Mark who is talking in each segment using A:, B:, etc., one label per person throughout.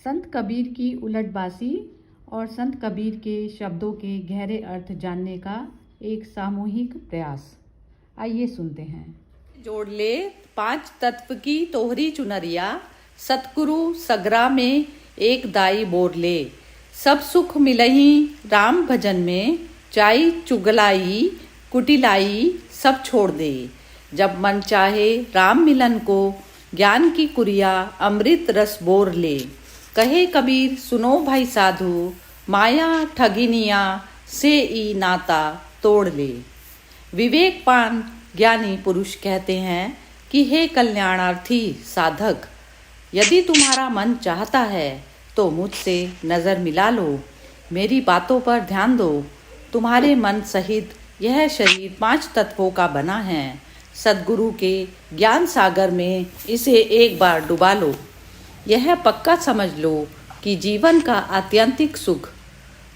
A: संत कबीर की उलटबासी और संत कबीर के शब्दों के गहरे अर्थ जानने का एक सामूहिक प्रयास। आइए सुनते हैं।
B: जोड़ ले 5 तत्व की तोहरी चुनरिया, सतगुरु सगरा में एक दाई बोर ले। सब सुख मिलही राम भजन में, चाई चुगलाई कुटिलाई सब छोड़ दे। जब मन चाहे राम मिलन को, ज्ञान की कुरिया अमृत रस बोर ले। कहे कबीर सुनो भाई साधु, माया ठगिनिया से ई नाता तोड़ ले। विवेकवान ज्ञानी पुरुष कहते हैं कि हे कल्याणार्थी साधक, यदि तुम्हारा मन चाहता है तो मुझसे नज़र मिला लो, मेरी बातों पर ध्यान दो। तुम्हारे मन सहित यह शरीर 5 तत्वों का बना है। सद्गुरु के ज्ञान सागर में इसे एक बार डुबा लो। यह पक्का समझ लो कि जीवन का आत्यंतिक सुख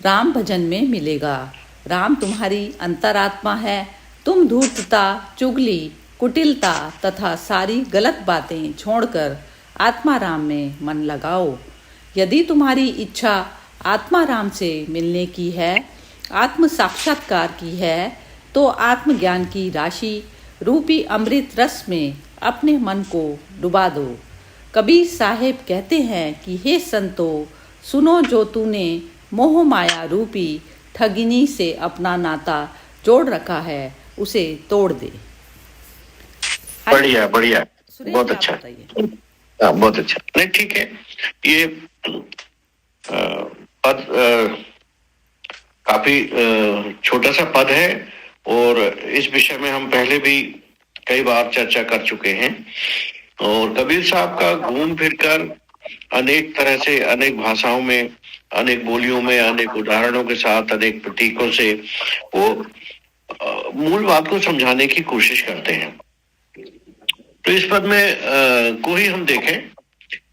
B: राम भजन में मिलेगा। राम तुम्हारी अंतरात्मा है। तुम धूर्तता, चुगली, कुटिलता तथा सारी गलत बातें छोड़कर आत्मा राम में मन लगाओ। यदि तुम्हारी इच्छा आत्मा राम से मिलने की है, आत्म साक्षात्कार की है, तो आत्मज्ञान की राशि रूपी अमृत रस में अपने मन को डुबा दो। कबीर साहेब कहते हैं कि हे संतो, सुनो जो तूने मोह माया रूपी ठगिनी से अपना नाता जोड़ रखा है, उसे तोड़ दे।
C: बढ़िया बढ़िया, बहुत अच्छा। बहुत अच्छा। नहीं, ठीक है। ये पद काफी छोटा सा पद है और इस विषय में हम पहले भी कई बार चर्चा कर चुके हैं। और कबीर साहब का घूम फिरकर अनेक तरह से, अनेक भाषाओं में, अनेक बोलियों में, अनेक उदाहरणों के साथ, अनेक प्रतीकों से वो मूल बात को समझाने की कोशिश करते हैं। तो इस पद में कोई हम देखें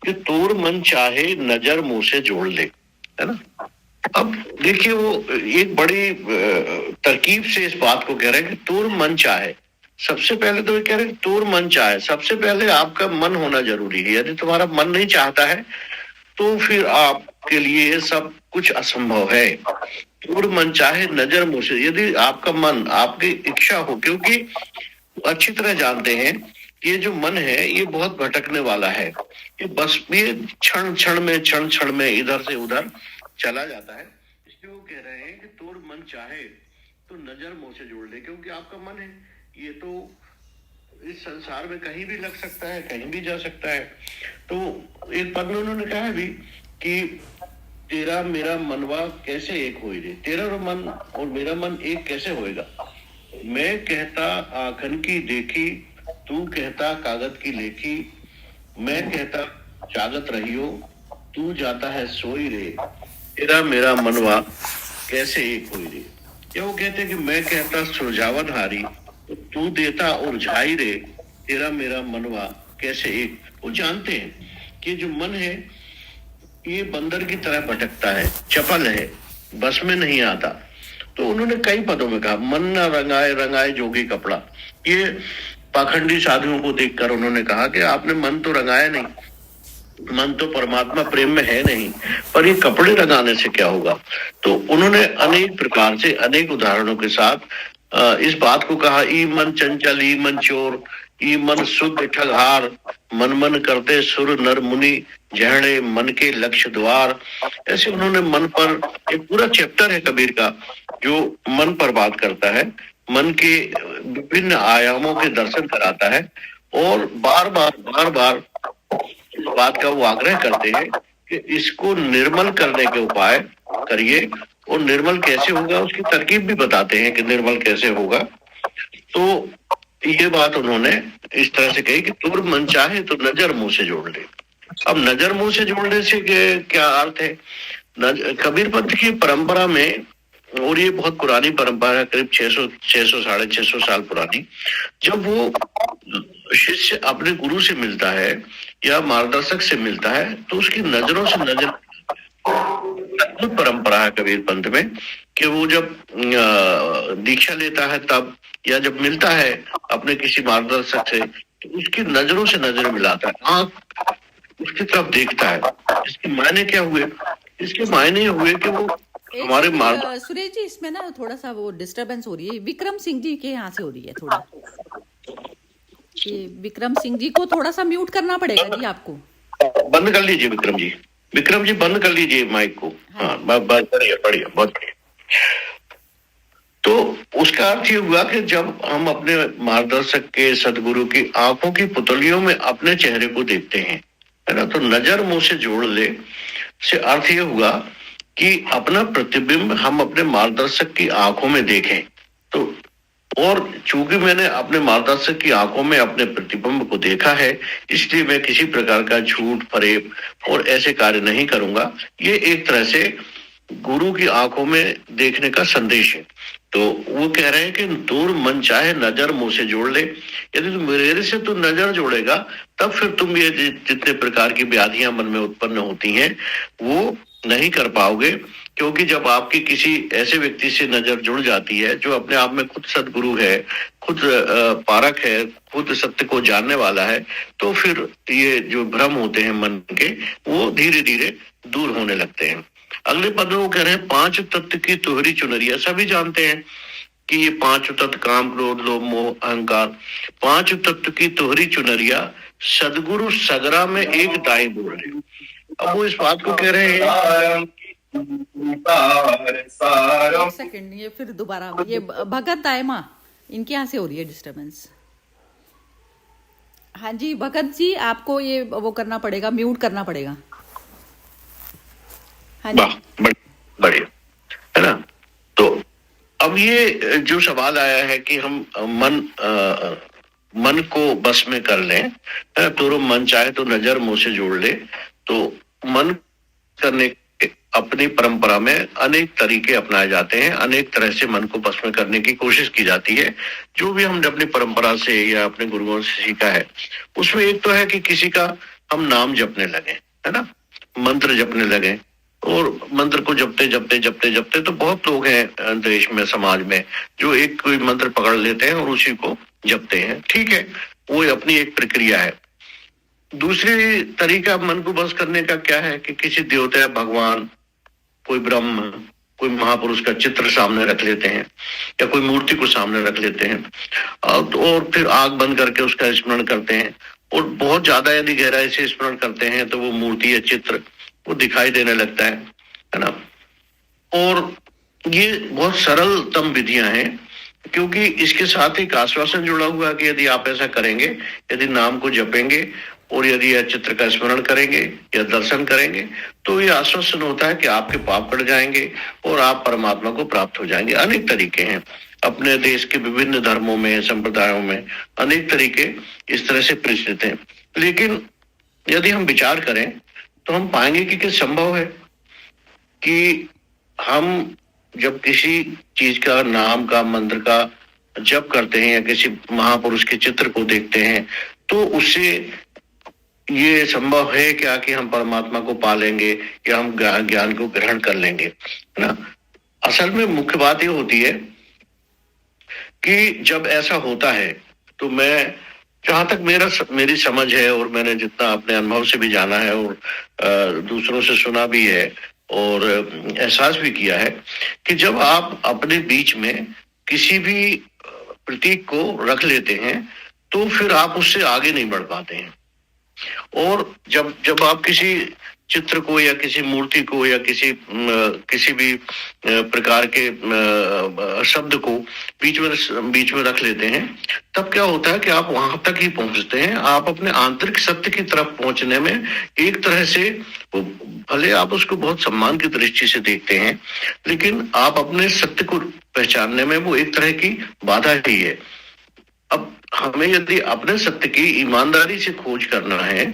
C: कि तोर मन चाहे नजर मुंह से जोड़ ले, है ना। अब देखिए, वो एक बड़ी तरकीब से इस बात को कह रहे हैं कि तोर मन चाहे। सबसे पहले तो ये कह रहे हैं तोर मन चाहे। सबसे पहले आपका मन होना जरूरी है। यदि तुम्हारा मन नहीं चाहता है तो फिर आपके लिए सब कुछ असंभव है। तोर मन चाहे नजर मुंह से, यदि आपका मन, आपकी इच्छा हो, क्योंकि अच्छी तरह जानते हैं ये जो मन है ये बहुत भटकने वाला है। ये बस ये क्षण क्षण में इधर से उधर चला जाता है। इसलिए वो कह रहे हैं कि तोर मन चाहे तो नजर मुंह से जोड़ ले, क्योंकि आपका मन है ये तो इस संसार में कहीं भी लग सकता है, कहीं भी जा सकता है। तो एक पद में उन्होंने कहा भी कि तेरा मेरा मनवा कैसे एक होई रे। तेरा मन और मेरा मन एक कैसे होएगा। मैं कहता आंखन की देखी, तू कहता कागज की लेखी। मैं कहता जागत रहियो, तू जाता है सोई रे। तेरा मेरा मनवा कैसे एक होई रे। या वो कहते कि मैं कहता सुलझावन हारी, तो तू देता उलझाई रे। तेरा मेरा मनवा कैसे एक। वो जानते हैं कि जो मन है ये बंदर की तरह भटकता है, चपल है, बस में नहीं आता। तो उन्होंने कई पदों में कहा मन न रंगाए रंगाए जोगी कपड़ा। ये पाखंडी साधुओं को देखकर उन्होंने कहा कि आपने मन तो रंगाया नहीं, मन तो परमात्मा प्रेम में है नहीं, पर ये कपड़े रंगाने से क्या होगा। तो उन्होंने अनेक प्रकार से, अनेक उदाहरणों के साथ इस बात को कहा। ई मन चंचल, ई मन चोर, ई मन शुद्ध ठगहार, मन मन करते सुर नर मुनि, जहणे मन के लक्ष्य द्वार। ऐसे उन्होंने मन पर एक पूरा चैप्टर है कबीर का जो मन पर बात करता है, मन के विभिन्न आयामों के दर्शन कराता है। और बार बार इस बात का वो आग्रह करते हैं कि इसको निर्मल करने के उपाय करिए। और निर्मल कैसे होगा उसकी तरकीब भी बताते हैं कि निर्मल कैसे होगा। तो ये बात उन्होंने इस तरह से कही कि तोर मन चाहे तो नजर मुंह से जोड़ ले। अब नजर मुंह से जोड़ने से क्या अर्थ है। कबीर पंथ की परंपरा में, और ये बहुत पुरानी परंपरा है, करीब 600 साढ़े 600 साल पुरानी, जब वो शिष्य अपने गुरु से मिलता है या मार्गदर्शक से मिलता है तो उसकी नजरों से नजर, अद्भुत परंपरा है कबीर पंथ में कि वो जब दीक्षा लेता है तब, या जब मिलता है अपने किसी मार्गदर्शक से, तो उसकी नजरों से नजर मिलाता है, आंख उसकी तरफ देखता है। इसके मायने क्या हुए? इसके मायने हुए कि वो हमारे मार्ग।
B: सुरेश जी, इसमें ना थोड़ा सा वो डिस्टरबेंस हो रही है, विक्रम सिंह जी के यहाँ से हो रही है थोड़ा। ये विक्रम सिंह जी को थोड़ा सा म्यूट करना पड़ेगा जी आपको।
C: बंद कर लीजिए विक्रम जी। विक्रम जी बंद कर लीजिए माइक को। हाँ, बढ़िया बढ़िया, बहुत बढ़िया। तो उसका अर्थ ये हुआ कि जब हम अपने मार्गदर्शक के, सदगुरु की आंखों की पुतलियों में अपने चेहरे को देखते हैं, है ना, तो नजर मुंह से जोड़ ले से अर्थ ये हुआ कि अपना प्रतिबिंब हम अपने मार्गदर्शक की आंखों में देखें। तो और चूंकि मैंने अपने मार्गदर्शक की आंखों में अपने प्रतिबिंब को देखा है, इसलिए मैं किसी प्रकार का झूठ, फरेब और ऐसे कार्य नहीं करूंगा। ये एक तरह से गुरु की आंखों में देखने का संदेश है। तो वो कह रहे हैं कि दूर मन चाहे नजर मुंह से जोड़ ले। यदि तुम मेरे से तो नजर जोड़ेगा, तब फिर तुम ये जितने प्रकार की व्याधियां मन में उत्पन्न होती हैं वो नहीं कर पाओगे। क्योंकि जब आपकी किसी ऐसे व्यक्ति से नजर जुड़ जाती है जो अपने आप में खुद सदगुरु है, खुद पारक है, खुद सत्य को जानने वाला है, तो फिर ये जो भ्रम होते हैं मन के, वो धीरे धीरे दूर होने लगते हैं। अगले पद में वो कह रहे हैं, पांच तत्व की तोहरी चुनरिया। सभी जानते हैं कि ये पांच तत्व, काम, क्रोध, लोभ, मोह, अहंकार, पांच तत्व की तोहरी चुनरिया सदगुरु सगरा में एक दाई बोल रहे। अब वो इस बात को कह रहे हैं।
B: एक सेकंड, ये फिर दोबारा ये भगत दायमा, इनके यहाँ से हो रही है डिस्टरबेंस। हाँ जी भगत जी, आपको ये वो करना पड़ेगा, म्यूट करना पड़ेगा। हाँ जी,
C: बढ़िया, है ना। तो अब ये जो सवाल आया है कि हम मन को बस में कर लें, तो मन चाहे तो नजर मुंह से जोड़ ले। तो मन करने के अपनी परंपरा में अनेक तरीके अपनाए जाते हैं, अनेक तरह से मन को बस में करने की कोशिश की जाती है। जो भी हमने अपनी परंपरा से या अपने गुरुओं से सीखा है, उसमें एक तो है कि किसी का हम नाम जपने लगे, है ना, मंत्र जपने लगे। और मंत्र को जपते जपते जपते जपते तो बहुत लोग हैं देश में, समाज में, जो एक कोई मंत्र पकड़ लेते हैं और उसी को जपते हैं। ठीक है, वो अपनी एक प्रक्रिया है। दूसरी तरीका मन को बस करने का क्या है कि किसी देवता, भगवान, कोई ब्रह्म, कोई महापुरुष का चित्र सामने रख लेते हैं या कोई मूर्ति को सामने रख लेते हैं और फिर आंख बंद करके उसका स्मरण करते हैं। और बहुत ज्यादा यदि गहराई से स्मरण करते हैं तो वो मूर्ति या चित्र वो दिखाई देने लगता है ना। और ये बहुत सरलतम विधियां हैं, क्योंकि इसके साथ एक आश्वासन जुड़ा हुआ है कि यदि आप ऐसा करेंगे, यदि नाम को जपेंगे और यदि यह चित्र का स्मरण करेंगे या दर्शन करेंगे, तो ये आश्वासन होता है कि आपके पाप कट जाएंगे और आप परमात्मा को प्राप्त हो जाएंगे। अनेक तरीके हैं, अपने देश के विभिन्न धर्मों में, संप्रदायों में अनेक तरीके इस तरह से प्रचलित हैं। लेकिन यदि हम विचार करें तो हम पाएंगे कि संभव है कि हम जब किसी चीज का, नाम का, मंत्र का जप करते हैं या किसी महापुरुष के चित्र को देखते हैं, तो उससे ये संभव है क्या कि हम परमात्मा को पा लेंगे या हम ज्ञान को ग्रहण कर लेंगे, है ना। असल में मुख्य बात ये होती है कि जब ऐसा होता है तो मैं, जहां तक मेरी समझ है और मैंने जितना अपने अनुभव से भी जाना है और दूसरों से सुना भी है और एहसास भी किया है कि जब आप अपने बीच में किसी भी प्रतीक को रख लेते हैं तो फिर आप उससे आगे नहीं बढ़ पाते हैं। और जब आप किसी चित्र को या किसी मूर्ति को या किसी भी प्रकार के शब्द को बीच में रख लेते हैं, तब क्या होता है कि आप वहां तक ही पहुंचते हैं। आप अपने आंतरिक सत्य की तरफ पहुंचने में एक तरह से, भले आप उसको बहुत सम्मान की दृष्टि से देखते हैं, लेकिन आप अपने सत्य को पहचानने में वो एक तरह की बाधा ही है। अब हमें यदि अपने सत्य की ईमानदारी से खोज करना है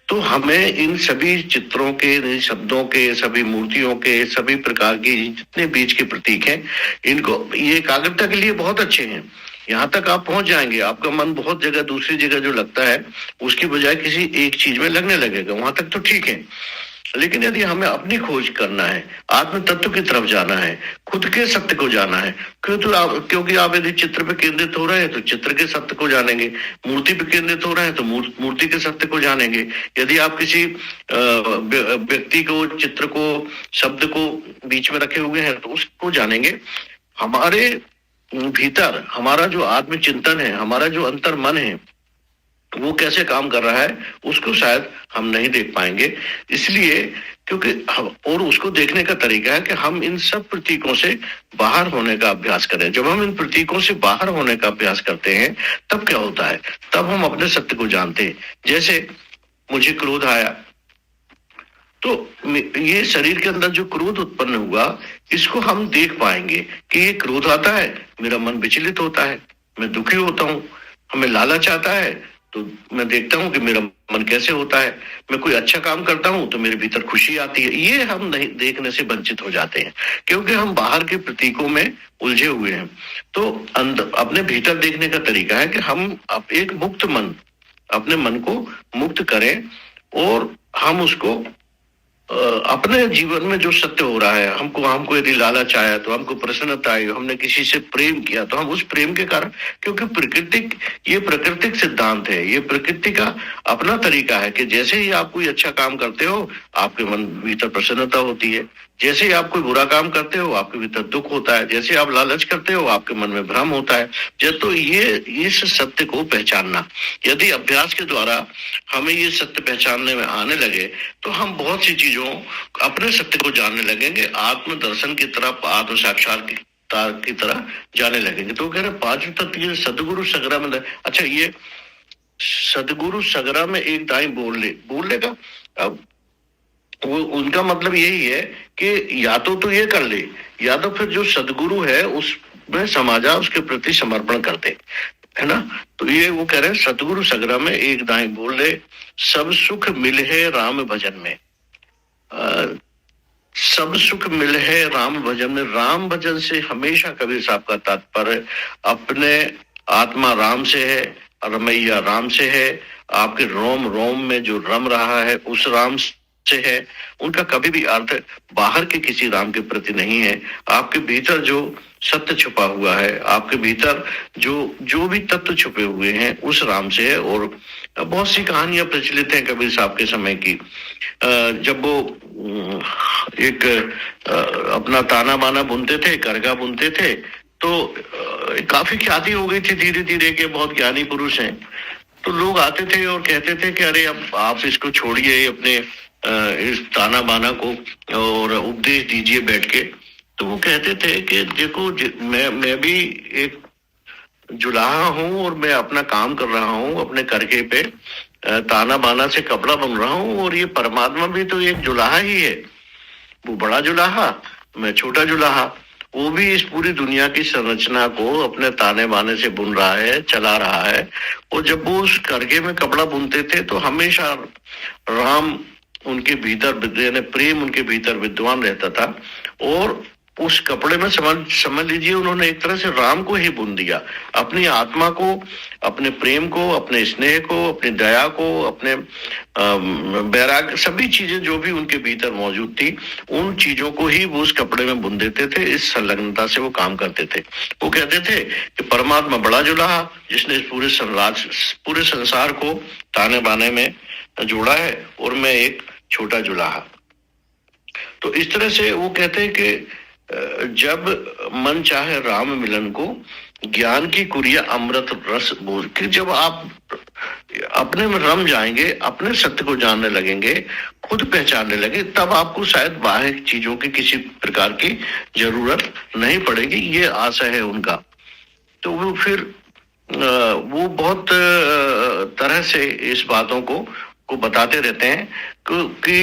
C: तो हमें इन सभी चित्रों के, इन शब्दों के, सभी मूर्तियों के, सभी प्रकार के जितने बीच के प्रतीक हैं, इनको, ये एकाग्रता के लिए बहुत अच्छे हैं। यहाँ तक आप पहुंच जाएंगे, आपका मन बहुत जगह, दूसरी जगह जो लगता है उसकी बजाय किसी एक चीज में लगने लगेगा, वहां तक तो ठीक है। लेकिन यदि हमें अपनी खोज करना है, आत्म तत्व की तरफ जाना है, खुद के सत्य को जाना है, क्योंकि आप यदि चित्र पे केंद्रित हो रहे हैं तो चित्र के सत्य को जानेंगे, मूर्ति पे केंद्रित हो रहे हैं तो मूर्ति के सत्य को जानेंगे। यदि आप किसी व्यक्ति को, चित्र को, शब्द को बीच में रखे हुए हैं तो उसको जानेंगे। हमारे भीतर हमारा जो आत्मचिंतन है, हमारा जो अंतर मन है, वो कैसे काम कर रहा है उसको शायद हम नहीं देख पाएंगे। इसलिए क्योंकि और उसको देखने का तरीका है कि हम इन सब प्रतीकों से बाहर होने का अभ्यास करें। जब हम इन प्रतीकों से बाहर होने का अभ्यास करते हैं तब क्या होता है, तब हम अपने सत्य को जानते हैं। जैसे मुझे क्रोध आया तो ये शरीर के अंदर जो क्रोध उत्पन्न हुआ, इसको हम देख पाएंगे कि ये क्रोध आता है, मेरा मन विचलित होता है, मैं दुखी होता हूँ, हमें लालच आता है तो मैं देखता हूँ कि मेरा मन कैसे होता है, मैं कोई अच्छा काम करता हूँ तो मेरे भीतर खुशी आती है। ये हम नहीं देखने से वंचित हो जाते हैं क्योंकि हम बाहर के प्रतीकों में उलझे हुए हैं। तो अंदर अपने भीतर देखने का तरीका है कि हम एक मुक्त मन, अपने मन को मुक्त करें और हम उसको अपने जीवन में जो सत्य हो रहा है, हमको यदि लालच आया तो हमको प्रसन्नता आई, हमने किसी से प्रेम किया तो हम उस प्रेम के कारण, क्योंकि ये प्राकृतिक सिद्धांत है, ये प्रकृति का अपना तरीका है कि जैसे ही आप कोई अच्छा काम करते हो आपके मन भीतर प्रसन्नता होती है, जैसे ही आप कोई बुरा काम करते हो आपके भीतर दुख होता है, जैसे आप लालच करते हो आपके मन में भ्रम होता है। तो ये इस सत्य को पहचानना, यदि अभ्यास के द्वारा हमें ये सत्य पहचानने में आने लगे तो हम बहुत सी चीजों अपने सत्य को जानने लगेंगे, आत्म दर्शन की तरफ, आत्म साक्षात्कार की तरह जाने लगेंगे। तो कह रहे पांचवें तत्व ये सदगुरु सगरा में, अच्छा ये सदगुरु सगरा में एक दाई बोल लेगा। अब वो उनका मतलब यही है कि या तो ये कर ले, या तो फिर जो सदगुरु है उसमें समाजा उसके प्रति समर्पण कर दे, है ना। तो ये वो कह रहे हैं सदगुरु सगरा में एक दाई बोल ले, सब सुख मिल है राम भजन में। सब सुख मिल है राम भजन में। राम भजन से हमेशा कबीर साहब का तात्पर्य अपने आत्मा राम से है, रमैया राम से है, आपके रोम रोम में जो रम रहा है उस राम से है। उनका कभी भी अर्थ बाहर के किसी राम के प्रति नहीं है। आपके भीतर जो सत्य छुपा हुआ है, आपके भीतर जो भी तत्व छुपे हुए हैं उस राम से है। और बहुत सी कहानियां प्रचलित हैं कबीर साहब के समय की। जब वो एक अपना ताना बाना बुनते थे, करगा बुनते थे, तो काफी ख्याति हो गई थी धीरे धीरे के बहुत ज्ञानी पुरुष हैं। तो लोग आते थे और कहते थे कि अरे अब आप इसको छोड़िए, अपने इस ताना बाना को और उपदेश दीजिए बैठ के। तो वो कहते थे कि देखो मैं भी एक जुलाहा हूँ और मैं अपना काम कर रहा हूँ, अपने करके पे ताना बाना से कपड़ा बन रहा हूँ, और ये परमात्मा भी तो एक जुलाहा ही है। वो बड़ा जुलाहा, मैं छोटा जुलाहा। वो भी इस पूरी दुनिया की संरचना को अपने ताने बाने से बुन रहा है, चला रहा है। और जब वो उस करके में कपड़ा बुनते थे तो हमेशा राम उनके भीतर, यानी प्रेम उनके भीतर विद्वान रहता था। और उस कपड़े में समझ लीजिए उन्होंने एक तरह से राम को ही बुन दिया, अपनी आत्मा को, अपने प्रेम को, अपने स्नेह को, अपनी दया को, अपने वैराग्य, सभी चीजें जो भी उनके भीतर मौजूद थी उन चीजों को ही वो उस कपड़े में बुन देते थे। इस संलग्नता से वो काम करते थे। वो कहते थे कि परमात्मा बड़ा जुलाहा जिसने इस पूरे संसार को ताने बाने में जोड़ा है, और मैं एक छोटा जुलाहा। तो इस तरह से वो कहते हैं कि जब मन चाहे राम मिलन को, ज्ञान की कुरिया अमृत रस बोल के, जब आप अपने में रम जाएंगे, अपने सत्य को जानने लगेंगे, खुद पहचानने लगे, तब आपको शायद बाहर चीजों की किसी प्रकार की जरूरत नहीं पड़ेगी। ये आशा है उनका। तो वो फिर वो बहुत तरह से इस बातों को बताते रहते हैं कि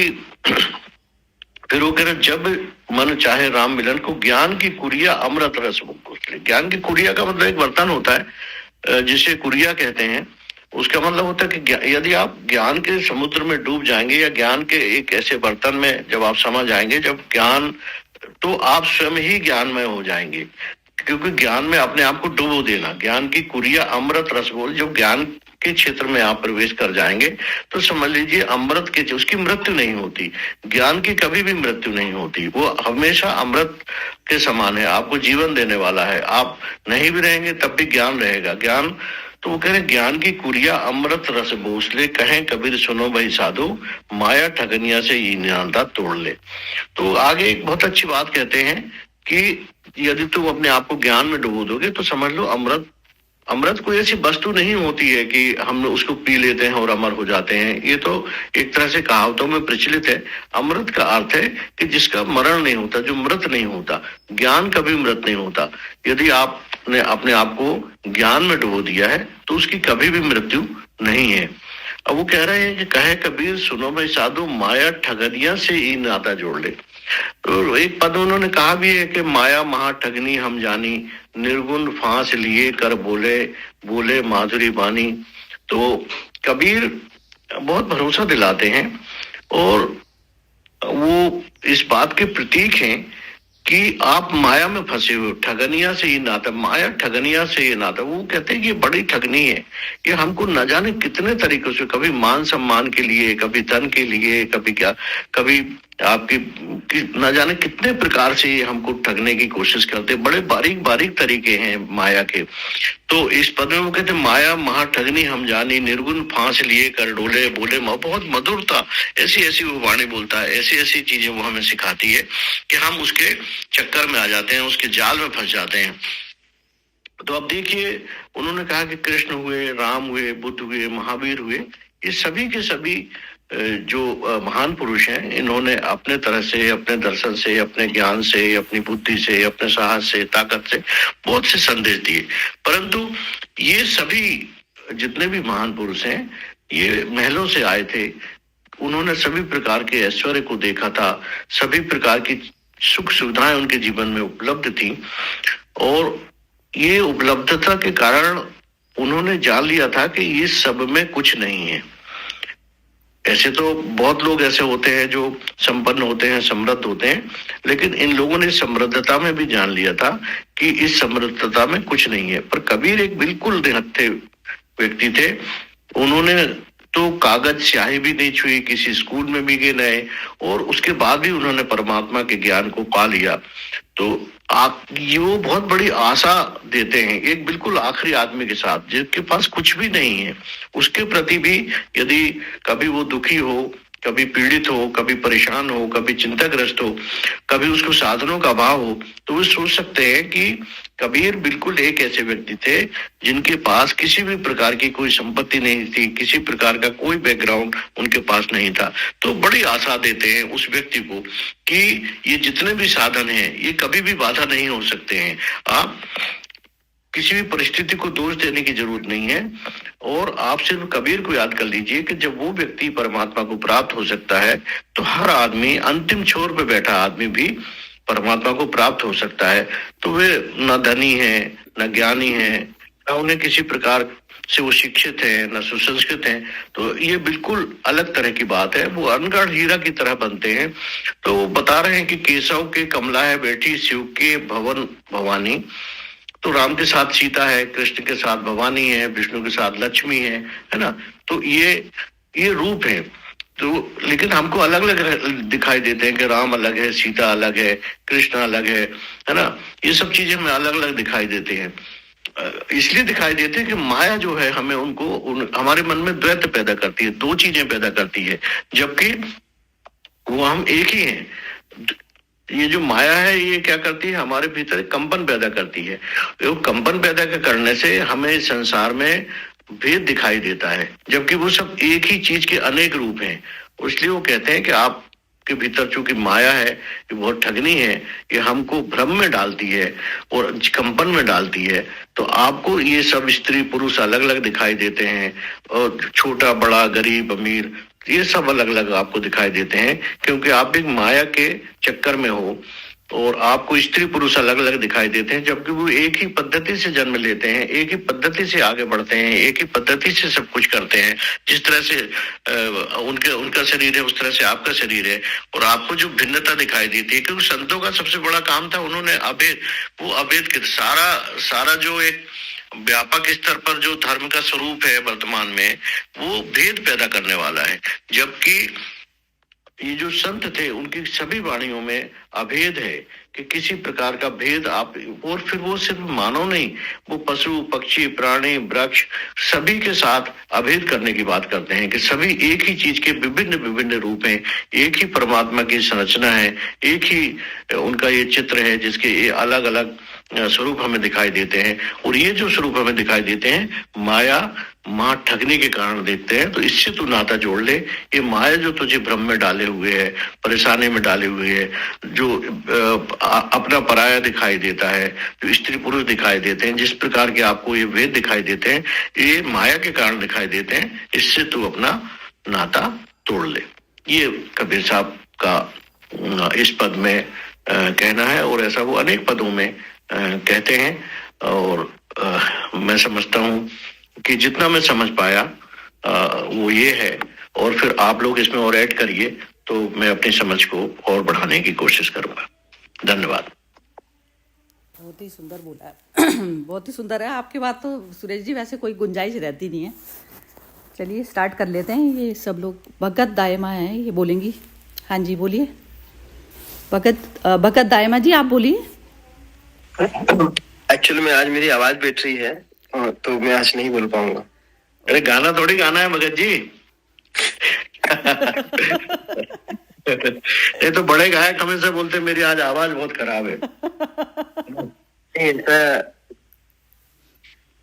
C: फिर वो कह रहे जब मन चाहे राम मिलन को, ज्ञान की कुरिया अमृत रस मुख। ज्ञान की कुरिया का मतलब एक बर्तन होता है जिसे कुरिया कहते हैं। उसका मतलब होता है कि यदि आप ज्ञान के समुद्र में डूब जाएंगे, या ज्ञान के एक ऐसे बर्तन में जब आप समा जाएंगे, जब ज्ञान, तो आप स्वयं ही ज्ञानमय हो जाएंगे, क्योंकि ज्ञान में अपने आप को डुबो देना। ज्ञान की कुरिया अमृत रस बोल, जो ज्ञान के क्षेत्र में आप प्रवेश कर जाएंगे तो समझ लीजिए अमृत के उसकी मृत्यु नहीं होती, ज्ञान की कभी भी मृत्यु नहीं होती, वो हमेशा अमृत के समान है, आपको जीवन देने वाला है। आप नहीं भी रहेंगे तब भी ज्ञान रहेगा। ज्ञान तो वो कह रहे ज्ञान की कुरिया अमृत रस बोसले, कहें कबीर सुनो भाई साधु, माया ठगनिया से ये नाता तोड़ ले। तो आगे एक बहुत अच्छी बात कहते हैं कि यदि तुम अपने आप को ज्ञान में डुबो दोगे तो समझ लो अमृत, अमृत कोई ऐसी वस्तु नहीं होती है कि हम उसको पी लेते हैं और अमर हो जाते हैं। ये तो एक तरह से कहावतों में प्रचलित है। अमृत का अर्थ है कि जिसका मरण नहीं होता, जो मृत नहीं होता। ज्ञान कभी मृत नहीं होता। यदि आपने अपने आप को ज्ञान में डुबो दिया है तो उसकी कभी भी मृत्यु नहीं है। अब वो कह रहे हैं कि कहे कबीर सुनो भाई साधु, माया ठगनिया से ही नाता जोड़ ले। तो एक पद उन्होंने कहा भी है कि माया महा ठगनी हम जानी, निर्गुण फांस लिए कर बोले बोले माधुरी बानी। तो कबीर बहुत भरोसा दिलाते हैं और वो इस बात के प्रतीक हैं कि आप माया में फंसे हुए, ठगनिया से ये नाता, माया ठगनिया से ये नाता। वो कहते हैं कि बड़ी ठगनी है, ये हमको न जाने कितने तरीकों से, कभी मान सम्मान के लिए, कभी धन के लिए, कभी क्या, कभी आपकी न जाने कितने प्रकार से ये हमको ठगने की कोशिश करते। बड़े बारीक बारीक तरीके हैं माया के। तो इस पद में वो कहते माया महा ठगनी हम जानी, निर्गुण फांस लिए कर डोले बोले। बहुत मधुरता, ऐसी ऐसी वो वाणी बोलता है, ऐसी ऐसी चीजें वो हमें सिखाती है कि हम उसके चक्कर में आ जाते हैं, उसके जाल में फंस जाते हैं। तो अब देखिए, उन्होंने कहा कि कृष्ण हुए, राम हुए, बुद्ध हुए, महावीर हुए, ये सभी के सभी जो महान पुरुष हैं, इन्होंने अपने तरह से, अपने दर्शन से, अपने ज्ञान से, अपनी बुद्धि से, अपने साहस से, ताकत से बहुत से संदेश दिए। परंतु ये सभी जितने भी महान पुरुष हैं, ये महलों से आए थे। उन्होंने सभी प्रकार के ऐश्वर्य को देखा था, सभी प्रकार की सुख सुविधाएं उनके जीवन में उपलब्ध थी और ये उपलब्धता के कारण उन्होंने जान लिया था कि ये सब में कुछ नहीं है। ऐसे तो बहुत लोग ऐसे होते हैं जो संपन्न होते हैं, समृद्ध होते हैं, लेकिन इन लोगों ने समृद्धता में भी जान लिया था कि इस समृद्धता में कुछ नहीं है। पर कबीर एक बिल्कुल निहत्थे व्यक्ति थे। उन्होंने तो कागज स्याही भी नहीं छुई, किसी स्कूल में भी गए नहीं, और उसके बाद भी उन्होंने परमात्मा के ज्ञान को पा लिया। तो आप ये वो बहुत बड़ी आशा देते हैं एक बिल्कुल आखिरी आदमी के साथ, जिसके पास कुछ भी नहीं है, उसके प्रति भी यदि कभी वो दुखी हो, कभी पीड़ित हो, कभी परेशान हो, कभी चिंताग्रस्त हो, कभी उसको साधनों का अभाव हो, तो वो सोच सकते हैं कि कबीर बिल्कुल एक ऐसे व्यक्ति थे जिनके पास किसी भी प्रकार की कोई संपत्ति नहीं थी, किसी प्रकार का कोई बैकग्राउंड उनके पास नहीं था। तो बड़ी आशा देते हैं उस व्यक्ति को कि ये जितने भी साधन हैं ये कभी भी बाधा नहीं हो सकते हैं। आप किसी भी परिस्थिति को दोष देने की जरूरत नहीं है, और आप सिर्फ कबीर को याद कर लीजिए कि जब वो व्यक्ति परमात्मा को प्राप्त हो सकता है तो हर आदमी, अंतिम छोर पे बैठा आदमी भी परमात्मा को प्राप्त हो सकता है। तो वे न धनी है, न ज्ञानी है, न उन्हें किसी प्रकार से वो शिक्षित है, न सुसंस्कृत है। तो ये बिल्कुल अलग तरह की बात है। वो अनगढ़ हीरा की तरह बनते हैं। तो वो बता रहे हैं कि केशव के कमला है बैठी, शिव के भवन भवानी। तो राम के साथ सीता है, कृष्ण के साथ भवानी है, विष्णु के साथ लक्ष्मी है ना। तो ये रूप है। तो लेकिन हमको अलग अलग दिखाई देते हैं कि राम अलग है, सीता अलग है, कृष्ण अलग है ना। ये सब चीजें हमें अलग अलग दिखाई देते हैं। इसलिए दिखाई देते हैं कि माया जो है हमें हमारे मन में द्वैत पैदा करती है, दो चीजें पैदा करती है, जबकि वो हम एक ही हैं। ये जो माया है ये क्या करती है, हमारे भीतर कंपन पैदा करती है। वो कंपन पैदा करने से हमें संसार में भेद दिखाई देता है, जबकि वो सब एक ही चीज के अनेक रूप हैं। इसलिए वो कहते हैं कि आपके भीतर चूंकि माया है, ये बहुत ठगनी है, ये हमको भ्रम में डालती है और कंपन में डालती है। तो आपको ये सब स्त्री पुरुष अलग अलग दिखाई देते हैं, और छोटा बड़ा, गरीब अमीर, ये सब अलग अलग आपको दिखाई देते हैं, क्योंकि आप एक माया के चक्कर में हो। और आपको स्त्री पुरुष अलग अलग दिखाई देते हैं, जबकि वो एक ही पद्धति से जन्म लेते हैं, एक ही पद्धति से आगे बढ़ते हैं, एक ही पद्धति से सब कुछ करते हैं। जिस तरह से उनका शरीर है उस तरह से आपका शरीर है। और आपको जो भिन्नता दिखाई देती है, क्योंकि संतों का सबसे बड़ा काम था, उन्होंने अभेद के सारा जो एक व्यापक स्तर पर जो धर्म का स्वरूप है वर्तमान में, वो भेद पैदा करने वाला है। जबकि ये जो संत थे उनकी सभी वाणियों में अभेद है कि किसी प्रकार का भेद आप, और फिर वो सिर्फ मानव नहीं, वो पशु पक्षी प्राणी वृक्ष सभी के साथ अभेद करने की बात करते हैं कि सभी एक ही चीज के विभिन्न विभिन्न रूप हैं, एक ही परमात्मा की संरचना है, एक ही उनका ये चित्र है जिसके ये अलग अलग स्वरूप हमें दिखाई देते हैं। और ये जो स्वरूप हमें दिखाई देते हैं माया माँ ठगने के कारण देखते हैं। तो इससे तू नाता जोड़ ले। ये माया जो तुझे भ्रम में डाले हुए है, परेशानी में डाले हुए है, जो अपना पराया दिखाई देता है, जो स्त्री पुरुष दिखाई देते हैं, जिस प्रकार के आपको ये भेद दिखाई देते हैं, ये माया के कारण दिखाई देते हैं। इससे तू अपना नाता तोड़ ले। ये कबीर साहब का इस पद में कहना है, और ऐसा वो अनेक पदों में कहते हैं। और मैं समझता हूँ कि जितना मैं समझ पाया वो ये है, और फिर आप लोग इसमें और ऐड करिए तो मैं अपनी समझ को और बढ़ाने की कोशिश करूंगा। धन्यवाद।
B: बहुत ही सुंदर बोला है बहुत ही सुंदर है। आपकी बात तो सुरेश जी वैसे कोई गुंजाइश रहती नहीं है। चलिए स्टार्ट कर लेते हैं। ये सब लोग भगत दायमा हैं, ये बोलेंगी। हाँ जी बोलिए। भगत दायमा जी आप बोलिए।
D: एक्चुअली में आज मेरी आवाज बैठ रही है तो मैं आज नहीं बोल पाऊंगा।
C: अरे गाना थोड़ी गाना है भगत जी ये तो बड़े गायक हमें से बोलते मेरी आज आवाज बहुत खराब है।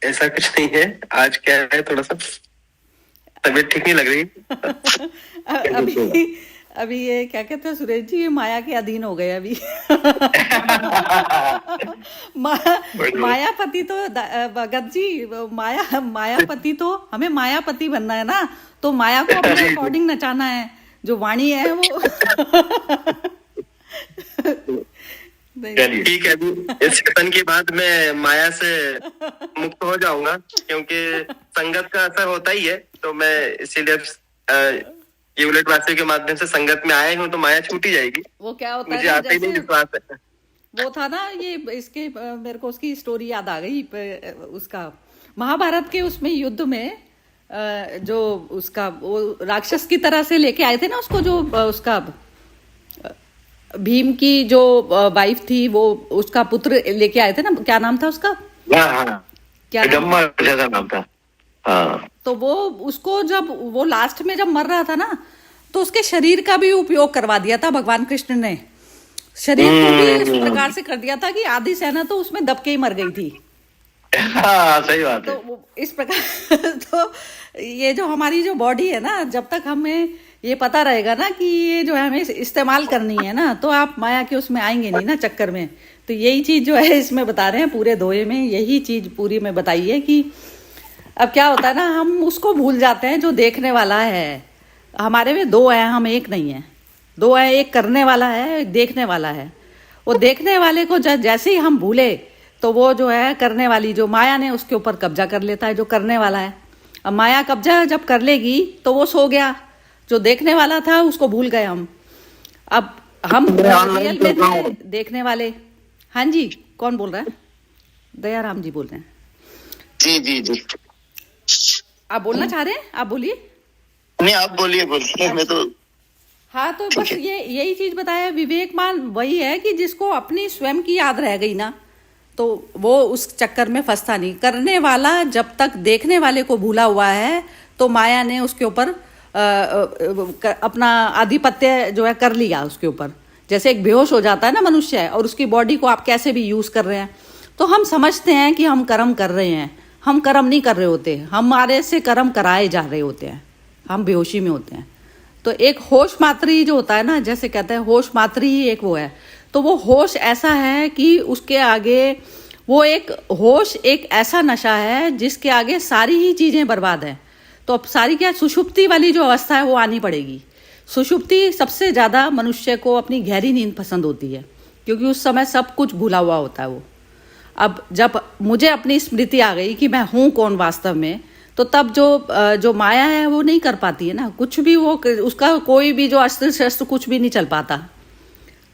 D: ऐसा कुछ नहीं है। आज क्या है, थोड़ा सा तबीयत ठीक नहीं लग रही।
B: अभी ये क्या कहते हैं सुरेश जी, ये माया के अधीन हो गए अभी मायापति तो भगत जी मायापति तो हमें मायापति बनना है ना, तो माया को अपने अकॉर्डिंग नचाना है। जो वाणी है वो
D: ठीक है। अभी इस कथन के बाद मैं माया से मुक्त हो जाऊंगा, क्योंकि संगत का असर होता ही है। तो मैं इसीलिए ये उलट वासियों के माध्यम से संगत में आए हूँ, तो माया छूट ही जाएगी।
B: वो क्या होता
D: मुझे आता ही नहीं विश्वास है।
B: वो था ना ये इसके मेरे को उसकी स्टोरी याद आ गई। उसका महाभारत के उसमें युद्ध में जो उसका वो राक्षस की तरह से लेके आए थे ना उसको, जो उसका भीम की जो वाइफ थी वो उसका पुत्र लेके आए थे ना, क्या नाम था उसका?
C: क्या नाम था?
B: तो वो उसको जब वो लास्ट में जब मर रहा था ना, तो उसके शरीर का भी उपयोग करवा दिया था भगवान कृष्ण ने। शरीर को भी इस प्रकार से कर दिया था कि आधी सेना तो उसमें दब के ही मर गई थी।
C: सही बात है।
B: तो इस प्रकार तो ये जो हमारी जो बॉडी है ना, जब तक हमें ये पता रहेगा ना कि ये जो है हमें इस्तेमाल करनी है ना, तो आप माया के उसमें आएंगे नहीं ना चक्कर में। तो यही चीज जो है इसमें बता रहे हैं, पूरे दोहे में यही चीज पूरी में बताई है कि अब क्या होता है ना, हम उसको भूल जाते हैं जो देखने वाला है। हमारे में दो हैं, हम एक नहीं है, दो है। एक करने वाला है, एक देखने वाला है। वो देखने वाले को जैसे ही हम भूले तो वो जो है करने वाली जो माया ने उसके ऊपर कब्जा कर लेता है, जो करने वाला है। अब माया कब्जा जब कर लेगी तो वो सो गया, जो देखने वाला था उसको भूल गए हम। अब हम रियल में थे देखने वाले। हाँ जी, कौन बोल रहा है? दयाराम जी बोल रहे हैं।
D: जी जी जी,
B: आप बोलना चाह रहे हैं? आप बोलिए।
D: नहीं आप बोलिए मैं तो।
B: हाँ, तो बस यही चीज बताया। विवेकमान वही है कि जिसको अपनी स्वयं की याद रह गई ना, तो वो उस चक्कर में फंसता नहीं। करने वाला जब तक देखने वाले को भूला हुआ है, तो माया ने उसके ऊपर अपना आधिपत्य जो है कर लिया उसके ऊपर। जैसे एक बेहोश हो जाता है ना मनुष्य है, और उसकी बॉडी को आप कैसे भी यूज कर रहे हैं, तो हम समझते हैं कि हम कर्म कर रहे हैं। हम कर्म नहीं कर रहे होते, हमारे से कर्म कराए जा रहे होते हैं, हम बेहोशी में होते हैं। तो एक होश मात्री जो होता है ना, जैसे कहते हैं होश मात्री ही एक वो है। तो वो होश ऐसा है कि उसके आगे वो एक होश एक ऐसा नशा है जिसके आगे सारी ही चीजें बर्बाद हैं। तो अब सारी क्या, सुषुप्ति वाली जो अवस्था है वो आनी पड़ेगी। सुषुप्ति सबसे ज्यादा मनुष्य को अपनी गहरी नींद पसंद होती है, क्योंकि उस समय सब कुछ भूला हुआ होता है वो। अब जब मुझे अपनी स्मृति आ गई कि मैं हूं कौन वास्तव में, तो तब जो माया है वो नहीं कर पाती है ना कुछ भी। वो उसका कोई भी जो अस्त्र शस्त्र कुछ भी नहीं चल पाता।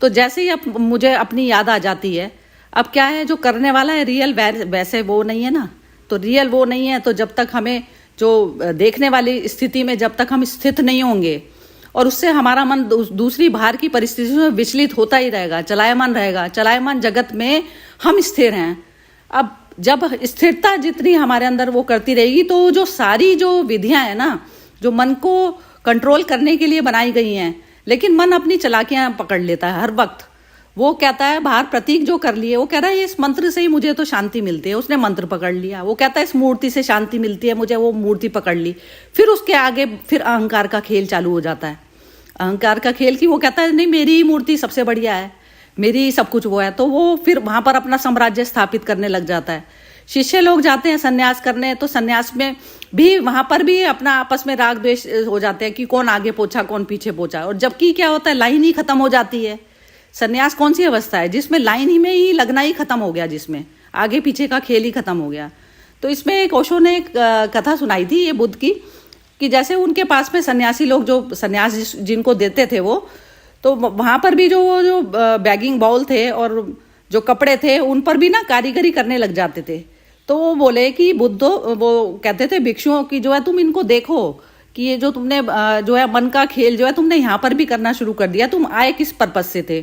B: तो जैसे ही अब मुझे अपनी याद आ जाती है, अब क्या है, जो करने वाला है रियल वैसे वो नहीं है ना, तो रियल वो नहीं है। तो जब तक हमें जो देखने वाली स्थिति में जब तक हम स्थित नहीं होंगे, और उससे हमारा मन दूसरी बाहर की परिस्थितियों में विचलित होता ही रहेगा, चलायमान रहेगा, चलायमान जगत में हम स्थिर हैं। अब जब स्थिरता जितनी हमारे अंदर वो करती रहेगी, तो जो सारी जो विधियां हैं ना, जो मन को कंट्रोल करने के लिए बनाई गई हैं, लेकिन मन अपनी चालाकियां पकड़ लेता है हर वक्त। वो कहता है बाहर प्रतीक जो कर लिए, वो कह रहा है इस मंत्र से ही मुझे तो शांति मिलती है, उसने मंत्र पकड़ लिया। वो कहता है इस मूर्ति से शांति मिलती है, मुझे वो मूर्ति पकड़ ली। फिर उसके आगे फिर अहंकार का खेल चालू हो जाता है। अहंकार का खेल की वो कहता है नहीं मेरी मूर्ति सबसे बढ़िया है, मेरी सब कुछ वो है। तो वो फिर वहां पर अपना साम्राज्य स्थापित करने लग जाता है। शिष्य लोग जाते हैं सन्यास करने, तो सन्यास में भी वहां पर भी अपना आपस में राग द्वेष हो जाते हैं कि कौन आगे पहुंचा कौन पीछे पहुंचा। और जबकि क्या होता है, लाइन ही खत्म हो जाती है। सन्यास कौन सी अवस्था है जिसमें लाइन ही में ही लगना ही खत्म हो गया, जिसमें आगे पीछे का खेल ही खत्म हो गया। तो इसमें एक ओशो ने एक कथा सुनाई थी ये बुद्ध की, कि जैसे उनके पास में सन्यासी लोग जो सन्यास जिनको देते थे वो, तो वहां पर भी जो बैगिंग बाउल थे और जो कपड़े थे उन पर भी ना कारीगरी करने लग जाते थे। तो वो बोले कि बुद्धो, वो कहते थे भिक्षुओं की जो है तुम इनको देखो कि ये जो तुमने जो है मन का खेल जो है तुमने यहाँ पर भी करना शुरू कर दिया, तुम आए किस पर्पस से थे।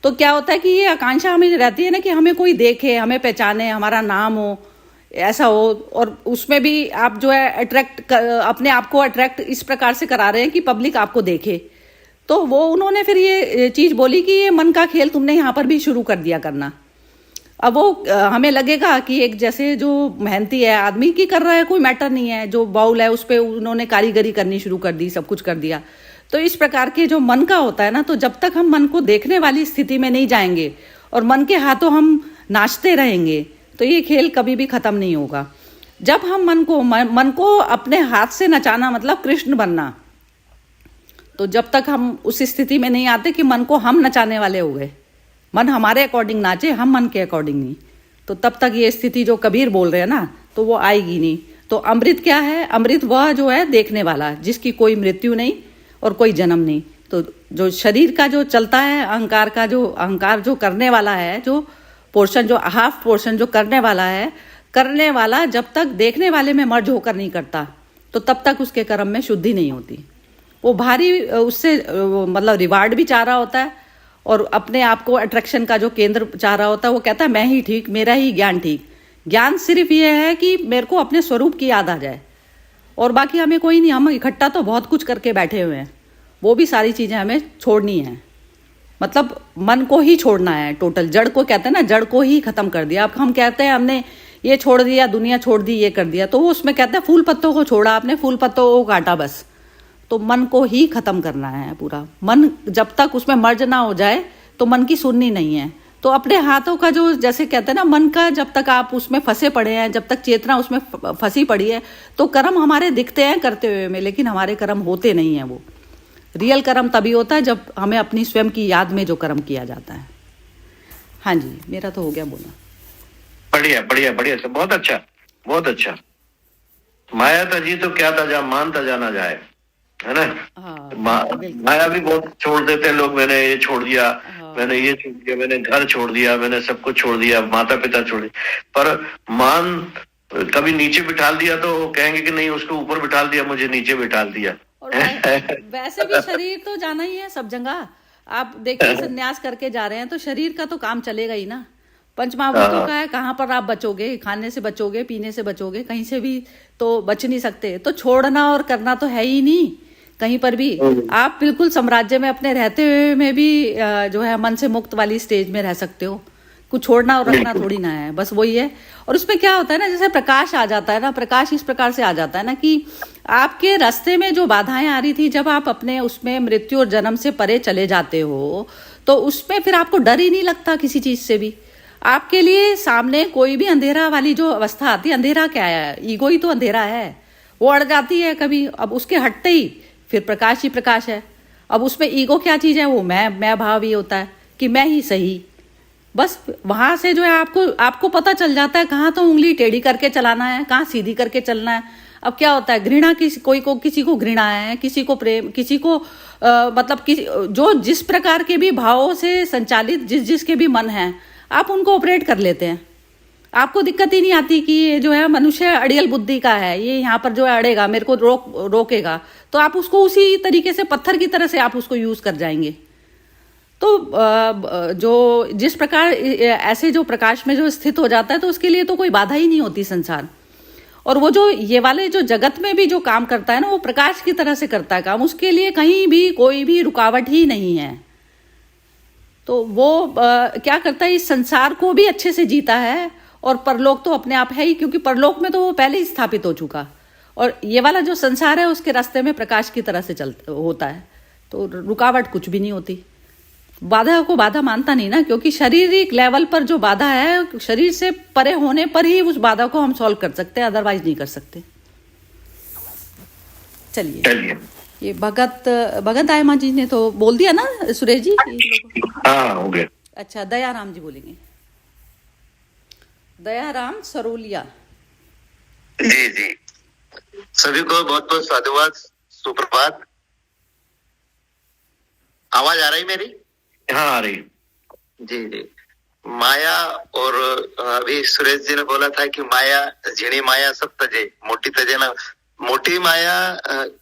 B: तो क्या होता है कि ये आकांक्षा हमें रहती है ना कि हमें कोई देखे, हमें पहचाने, हमारा नाम हो, ऐसा हो। और उसमें भी आप जो है अट्रैक्ट अपने आप को अट्रैक्ट इस प्रकार से करा रहे हैं कि पब्लिक आपको देखे। तो वो उन्होंने फिर ये चीज बोली कि ये मन का खेल तुमने यहाँ पर भी शुरू कर दिया करना। अब वो हमें लगेगा कि एक जैसे जो मेहनती है आदमी की कर रहा है, कोई मैटर नहीं है, जो बाउल है उस पर उन्होंने कारीगरी करनी शुरू कर दी, सब कुछ कर दिया। तो इस प्रकार के जो मन का होता है ना, तो जब तक हम मन को देखने वाली स्थिति में नहीं जाएंगे और मन के हाथों हम नाचते रहेंगे, तो ये खेल कभी भी खत्म नहीं होगा। जब हम मन को अपने हाथ से नचाना मतलब कृष्ण बनना, तो जब तक हम उस स्थिति में नहीं आते कि मन को हम नचाने वाले हो गए, मन हमारे अकॉर्डिंग नाचे, हम मन के अकॉर्डिंग नहीं, तो तब तक ये स्थिति जो कबीर बोल रहे हैं ना, तो वो आएगी नहीं। तो अमृत क्या है? अमृत वह जो है देखने वाला, जिसकी कोई मृत्यु नहीं और कोई जन्म नहीं। तो जो शरीर का जो चलता है, अहंकार जो करने वाला है, जो पोर्शन, जो हाफ पोर्शन जो करने वाला है, करने वाला जब तक देखने वाले में मर्ज होकर नहीं करता, तो तब तक उसके कर्म में शुद्धि नहीं होती। वो भारी उससे मतलब रिवार्ड भी चाह रहा होता है और अपने आप को अट्रैक्शन का जो केंद्र चाह रहा होता है। वो कहता है मैं ही ठीक, मेरा ही ज्ञान ठीक। ज्ञान सिर्फ ये है कि मेरे को अपने स्वरूप की याद आ जाए, और बाकी हमें कोई नहीं। हम इकट्ठा तो बहुत कुछ करके बैठे हुए हैं, वो भी सारी चीजें हमें छोड़नी है। मतलब मन को ही छोड़ना है टोटल। जड़ को कहते हैं ना, जड़ को ही खत्म कर दिया। अब हम कहते हैं हमने ये छोड़ दिया, दुनिया छोड़ दी, ये कर दिया, तो वो उसमें कहते हैं फूल पत्तों को छोड़ा आपने, फूल पत्तों को काटा बस। तो मन को ही खत्म करना है पूरा। मन जब तक उसमें मर्ज ना हो जाए तो मन की सुननी नहीं है। तो अपने हाथों का जो, जैसे कहते हैं ना, मन का जब तक आप उसमें फंसे पड़े हैं, जब तक चेतना उसमें फंसी पड़ी है, तो कर्म हमारे दिखते हैं करते हुए में, लेकिन हमारे कर्म होते नहीं है। वो रियल कर्म तभी होता है जब हमें अपनी स्वयं की याद में जो कर्म किया जाता है। हाँ जी, मेरा तो हो गया बोलना।
C: बढ़िया बढ़िया बढ़िया, बहुत अच्छा बहुत अच्छा। माया था जी तो क्या था, जहाँ मानता जाना जाए, है ना।
B: हाँ,
C: माया भी बहुत छोड़ देते हैं लोग। मैंने ये छोड़ दिया, मैंने ये छोड़ दिया, मैंने घर छोड़ दिया, मैंने सब कुछ छोड़ दिया, माता पिता छोड़ दिया। पर मान कभी नीचे बिठा दिया तो कहेंगे कि नहीं, उसको ऊपर बिठा दिया, मुझे नीचे बिठा दिया।
B: और वैसे भी शरीर तो जाना ही है सब जगह। आप देखिए संन्यास करके जा रहे हैं तो शरीर का तो काम चलेगा ही ना। पंचमहाभूतों का है, कहाँ पर आप बचोगे? खाने से बचोगे, पीने से बचोगे, कहीं से भी तो बच नहीं सकते। तो छोड़ना और करना तो है ही नहीं कहीं पर भी। आप बिल्कुल साम्राज्य में अपने रहते हुए में भी जो है मन से मुक्त वाली स्टेज में रह सकते हो। कुछ छोड़ना और रखना थोड़ी ना है, बस वही है। और उसमें क्या होता है ना, जैसे प्रकाश आ जाता है ना, प्रकाश इस प्रकार से आ जाता है ना कि आपके रास्ते में जो बाधाएं आ रही थी, जब आप अपने उसमें मृत्यु और जन्म से परे चले जाते हो, तो उसमें फिर आपको डर ही नहीं लगता किसी चीज से भी। आपके लिए सामने कोई भी अंधेरा वाली जो अवस्था आती है, अंधेरा क्या है? ईगो ही तो अंधेरा है, वो अड़ जाती है कभी। अब उसके हटते ही फिर प्रकाश ही प्रकाश है। अब उसमें ईगो क्या चीज है? वो मैं भाव ही होता है कि मैं ही सही। बस वहां से जो है आपको पता चल जाता है कहाँ तो उंगली टेढ़ी करके चलाना है, कहाँ सीधी करके चलना है। अब क्या होता है, घृणा किसी को घृणा है, किसी को प्रेम, किसी को मतलब जो जिस प्रकार के भी भावों से संचालित जिसके भी मन है, आप उनको ऑपरेट कर लेते हैं। आपको दिक्कत ही नहीं आती कि ये जो है मनुष्य अड़ियल बुद्धि का है, ये यहाँ पर जो है अड़ेगा, मेरे को रोकेगा, तो आप उसको उसी तरीके से पत्थर की तरह से आप उसको यूज कर जाएंगे। तो जो जिस प्रकार ऐसे जो प्रकाश में जो स्थित हो जाता है तो उसके लिए तो कोई बाधा ही नहीं होती संसार। और वो जो ये वाले जो जगत में भी जो काम करता है ना, वो प्रकाश की तरह से करता है काम, उसके लिए कहीं भी कोई भी रुकावट ही नहीं है। तो वो क्या करता है, इस संसार को भी अच्छे से जीता है, और परलोक तो अपने आप है ही, क्योंकि परलोक में तो वो पहले ही स्थापित हो चुका, और ये वाला जो संसार है उसके रास्ते में प्रकाश की तरह से चलता होता है, तो रुकावट कुछ भी नहीं होती। बाधा को बाधा मानता नहीं ना, क्योंकि शारीरिक लेवल पर जो बाधा है, शरीर से परे होने पर ही उस बाधा को हम सॉल्व कर सकते हैं, अदरवाइज नहीं कर सकते। चलिए, ये भगत आयमा जी ने तो बोल दिया ना सुरेश जी?
C: हाँ, हो गया।
B: अच्छा, दयाराम जी बोलेंगे। दयाराम सरोलिया
D: जी जी, सभी को बहुत बहुत साधुवाद, सुप्रभात। आवाज आ रही मेरी?
C: हाँ, आ रही।
D: जी जी। माया, और अभी सुरेश जी ने बोला था कि माया, झिणी माया सब तजे, मोटी तजे ना। मोटी माया,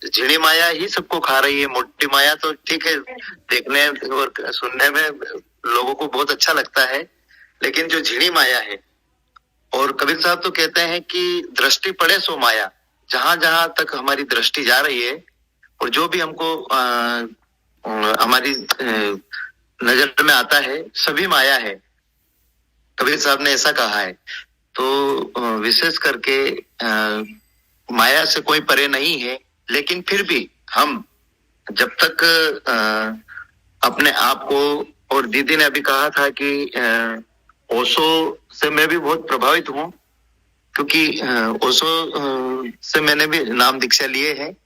D: झिणी माया ही सबको खा रही है। मोटी माया तो ठीक है, देखने और सुनने में लोगों को बहुत अच्छा लगता है, लेकिन जो झिणी माया है, और कबीर साहब तो कहते हैं कि दृष्टि पड़े सो माया, जहां जहां तक हमारी दृष्टि जा रही है और जो भी हमको हमारी नजर में आता है, सभी माया है। कबीर साहब ने ऐसा कहा है। तो विशेष करके माया से कोई परे नहीं है, लेकिन फिर भी हम जब तक अपने आप को, और दीदी ने अभी कहा था कि ओशो से मैं भी बहुत प्रभावित हूँ, क्योंकि ओशो से मैंने भी नाम दीक्षा लिए है।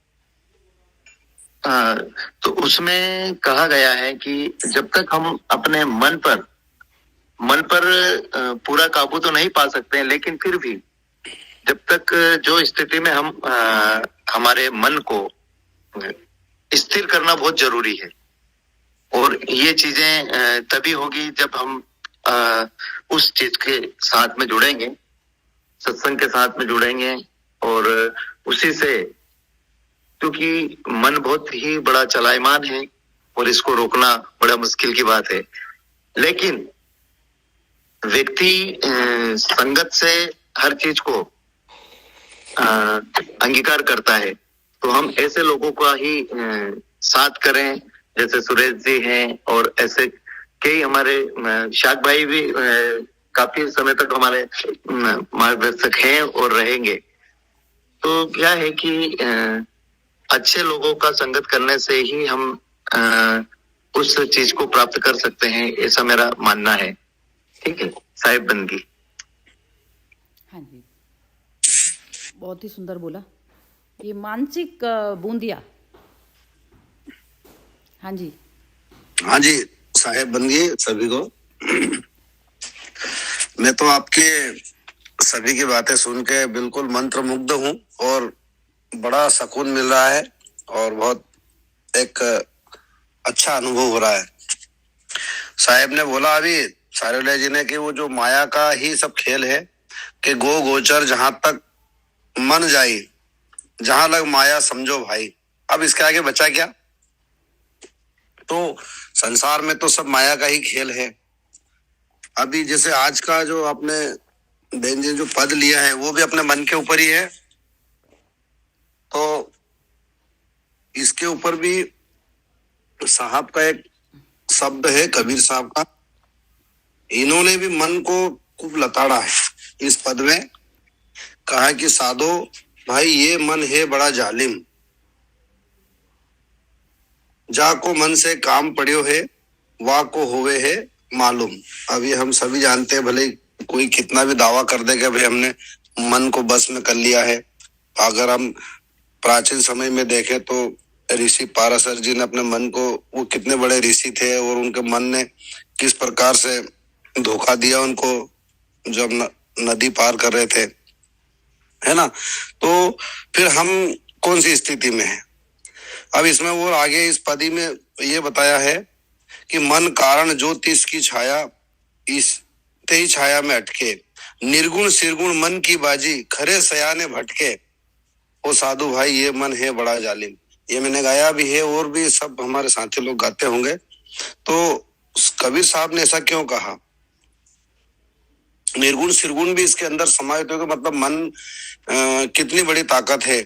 D: तो उसमें कहा गया है कि जब तक हम अपने मन पर पूरा काबू तो नहीं पा सकते हैं, लेकिन फिर भी जब तक जो स्थिति में हम हमारे मन को स्थिर करना बहुत जरूरी है, और ये चीजें तभी होगी जब हम उस चीज के साथ में जुड़ेंगे, सत्संग के साथ में जुड़ेंगे, और उसी से, क्योंकि मन बहुत ही बड़ा चलायमान है और इसको रोकना बड़ा मुश्किल की बात है। लेकिन व्यक्ति संगत से हर चीज को अंगीकार करता है, तो हम ऐसे लोगों का ही साथ करें, जैसे सुरेश जी हैं, और ऐसे कई हमारे शाक भाई भी काफी समय तक हमारे मार्गदर्शक हैं और रहेंगे। तो क्या है कि अच्छे लोगों का संगत करने से ही हम उस चीज को प्राप्त कर सकते हैं, ऐसा मेरा मानना है। ठीक है साहिब बंदगी।
B: हाँ जी, बहुत ही सुंदर बोला। ये मानसिक बूंदिया। हाँ जी,
E: हाँ जी, साहेब बंदगी सभी को। मैं तो आपके सभी की बातें सुन के बिल्कुल मंत्र मुग्ध हूँ, और बड़ा सुकून मिल रहा है, और बहुत एक अच्छा अनुभव हो रहा है। साहेब ने बोला अभी, सारोले जी ने, कि वो जो माया का ही सब खेल है, कि गो गोचर जहां तक मन जाई, जहां लग माया समझो भाई। अब इसके आगे बचा क्या? तो संसार में तो सब माया का ही खेल है। अभी जैसे आज का जो आपने बहन जी जो पद लिया है, वो भी अपने मन के ऊपर ही है, तो इसके ऊपर भी साहब का एक शब्द है, कबीर साहब का। इन्होंने भी मन को खूब लताड़ा है इस पद में। कहा कि साधो भाई ये मन है बड़ा जालिम, जाको मन से काम पड़ियो है, वाह को होवे है मालूम। अभी हम सभी जानते हैं, भले कोई कितना भी दावा कर दे कि भाई हमने मन को बस में कर लिया है। अगर हम प्राचीन समय में देखें तो ऋषि पाराशर जी ने अपने मन को, वो कितने बड़े ऋषि थे, और उनके मन ने किस प्रकार से धोखा दिया उनको जब नदी पार कर रहे थे, है ना। तो फिर हम कौन सी स्थिति में है? अब इसमें वो आगे इस पदी में ये बताया है कि मन कारण जो तिस की छाया, इस ते ही छाया में अटके, निर्गुण सिरगुण मन की बाजी, खरे सयाने भटके, ओ साधु भाई ये मन है बड़ा जालिम। ये मैंने गाया भी है और भी सब हमारे साथी लोग गाते होंगे। तो कबीर साहब ने ऐसा क्यों कहा? निर्गुण सिरगुण भी इसके अंदर समाहित हो, तो मतलब मन कितनी बड़ी ताकत है।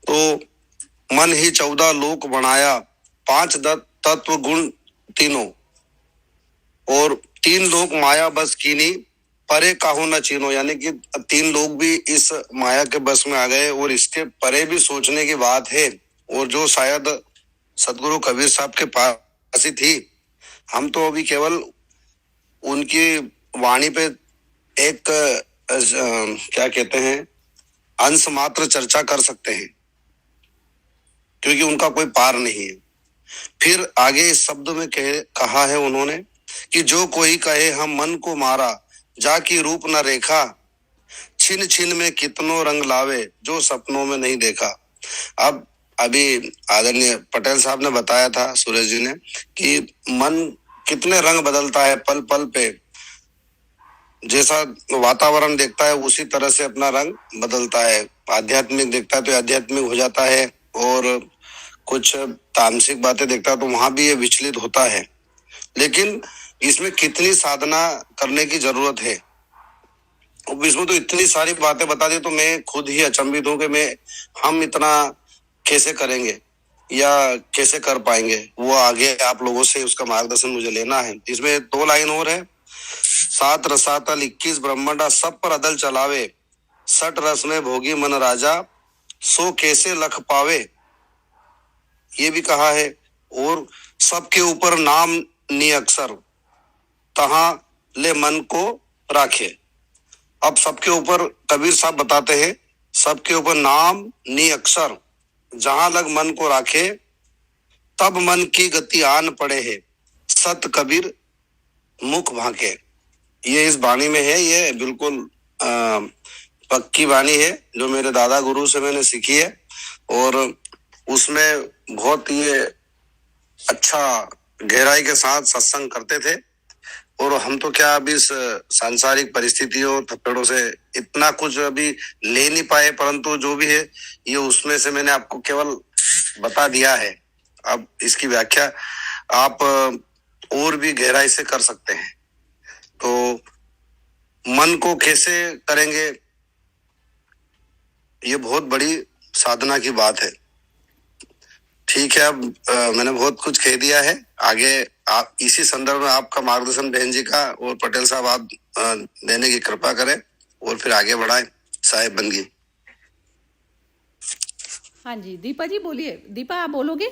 E: तो मन ही 14 लोक बनाया, 5 तत्व गुण तीनों, और 3 लोक माया बस कीनी, परे काहू न चीनो। यानी कि 3 लोग भी इस माया के बस में आ गए और इसके परे भी सोचने की बात है, और जो शायद सदगुरु कबीर साहब के पास ही थी। हम तो अभी केवल उनकी वाणी पे एक क्या कहते हैं, अंश मात्र चर्चा कर सकते हैं, क्योंकि उनका कोई पार नहीं है। फिर आगे इस शब्द में कहा है उन्होंने कि जो कोई कहे हम मन को मारा, जाकी रूप न रेखा, छिन छिन में कितनों रंग लावे, जो सपनों में नहीं देखा। अब अभी आदरणीय पटेल साहब ने बताया था, सूरज जी ने, कि मन कितने रंग बदलता है पल पल पे। जैसा वातावरण देखता है उसी तरह से अपना रंग बदलता है। आध्यात्मिक देखता है तो आध्यात्मिक हो जाता है, और कुछ तामसिक बातें देखता है तो वहां भी ये विचलित होता है। लेकिन इसमें कितनी साधना करने की जरूरत है। अब इसमें तो इतनी सारी बातें बता दी, तो मैं खुद ही अचंभित हूं कि हम इतना कैसे करेंगे या कैसे कर पाएंगे। वो आगे आप लोगों से उसका मार्गदर्शन मुझे लेना है। इसमें 2 लाइन और है। 7 रसातल 21 ब्रह्मांडा, सब पर अदल चलावे, 60 रस में भोगी मन राजा, सो कैसे लख पावे। ये भी कहा है। और सबके ऊपर नाम नी अक्षर, तहां ले मन को राखे। अब सबके ऊपर कबीर साहब बताते हैं, सबके ऊपर नाम नी अक्षर, जहां लग मन को राखे, तब मन की गति आन पड़े है, सत कबीर मुख भाके। ये इस वाणी में है। ये बिल्कुल पक्की वाणी है, जो मेरे दादा गुरु से मैंने सीखी है, और उसमें बहुत ये अच्छा गहराई के साथ सत्संग करते थे। और हम तो क्या अभी इस सांसारिक परिस्थितियों थप्पड़ों से इतना कुछ अभी ले नहीं पाए, परंतु जो भी है ये उसमें से मैंने आपको केवल बता दिया है। अब इसकी व्याख्या आप और भी गहराई से कर सकते हैं। तो मन को कैसे करेंगे, ये बहुत बड़ी साधना की बात है। ठीक है, अब मैंने बहुत कुछ कह दिया है। आगे आप इसी संदर्भ में आपका मार्गदर्शन बहन जी का और पटेल साहब आप देने की कृपा करें, और फिर आगे बढ़ाएं साहेब बंदगी।
B: हाँ जी, दीपा जी बोलिए। दीपा आप बोलोगे?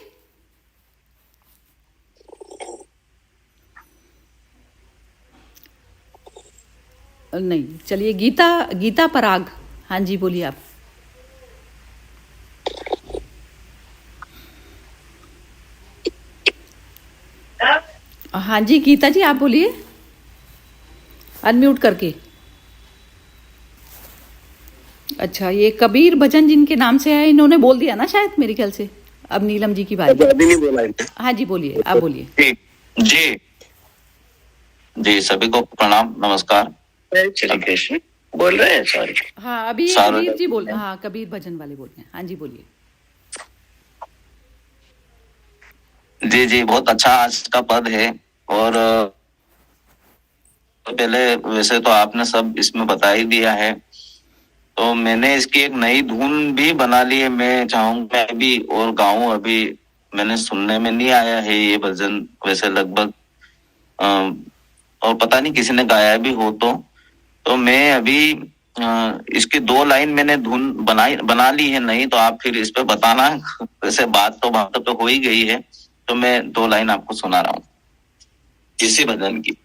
B: नहीं, चलिए गीता पराग, हाँ जी बोलिए आप। हाँ जी गीता जी आप बोलिए, अनम्यूट करके। अच्छा, ये कबीर भजन जिनके नाम से है, इन्होंने बोल दिया ना शायद, मेरे ख्याल से। अब नीलम जी की बारी है।
E: अभी नहीं बोला है।
B: हाँ जी बोलिए, आप बोलिए।
F: जी जी, सभी को प्रणाम, नमस्कार।
C: बोल रहे हैं? सॉरी।
B: हाँ, अभी कबीर जी बोल, हाँ कबीर भजन वाले बोल रहे हैं। हाँ जी बोलिए।
F: जी जी, बहुत अच्छा आज का पद है। और पहले वैसे तो आपने सब इसमें बता ही दिया है, तो मैंने इसकी एक नई धुन भी बना ली है। मैं चाहूंगा मैं भी और गाऊं। अभी मैंने सुनने में नहीं आया है ये भजन, वैसे लगभग और पता नहीं किसी ने गाया भी हो तो मैं अभी इसकी 2 लाइन मैंने धुन बना ली है नई। तो आप फिर इस पे बताना। वैसे बात तो हो ही गई है, तो मैं 2 लाइन आपको सुना रहा हूँ इसी भजन की।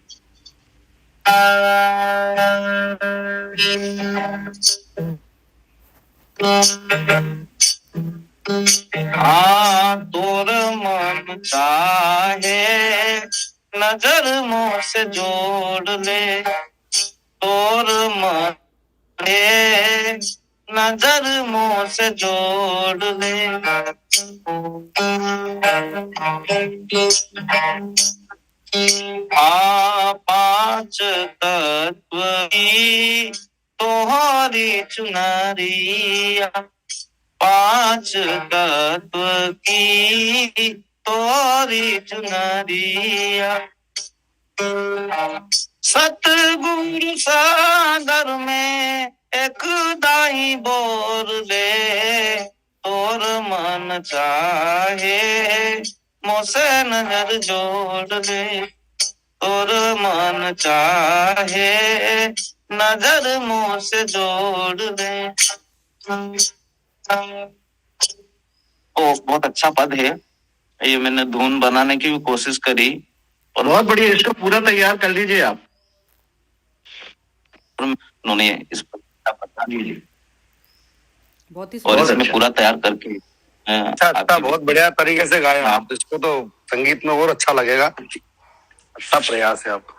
F: हाँ, तोर मन चाहे नजर मुँह से जोड़ ले, तोर मन नजर मुँह से जोड़ ले, पांच तत्व की तोहरी चुनरिया, पांच तत्व की तोहरी चुनरिया, सतगुरु सागर में एक दाई बोर ले, तोर मन चाहे मोसे नजर जोड़ ले, तोर मन चाहे नजर मुँह से जोड़ दे। ओ बहुत अच्छा पद है ये, मैंने धुन बनाने की भी कोशिश करी और
C: बहुत बढ़िया, इसको पूरा तैयार कर लीजिए आप।
F: उन्होंने इस पर बता
C: जी जी,
B: बहुत ही
F: और
B: सुंदर।
F: इसमें पूरा तैयार करके
E: अच्छा अच्छा, बहुत बढ़िया तरीके से गाया आप। इसको तो संगीत में और अच्छा लगेगा। अच्छा प्रयास है आपका।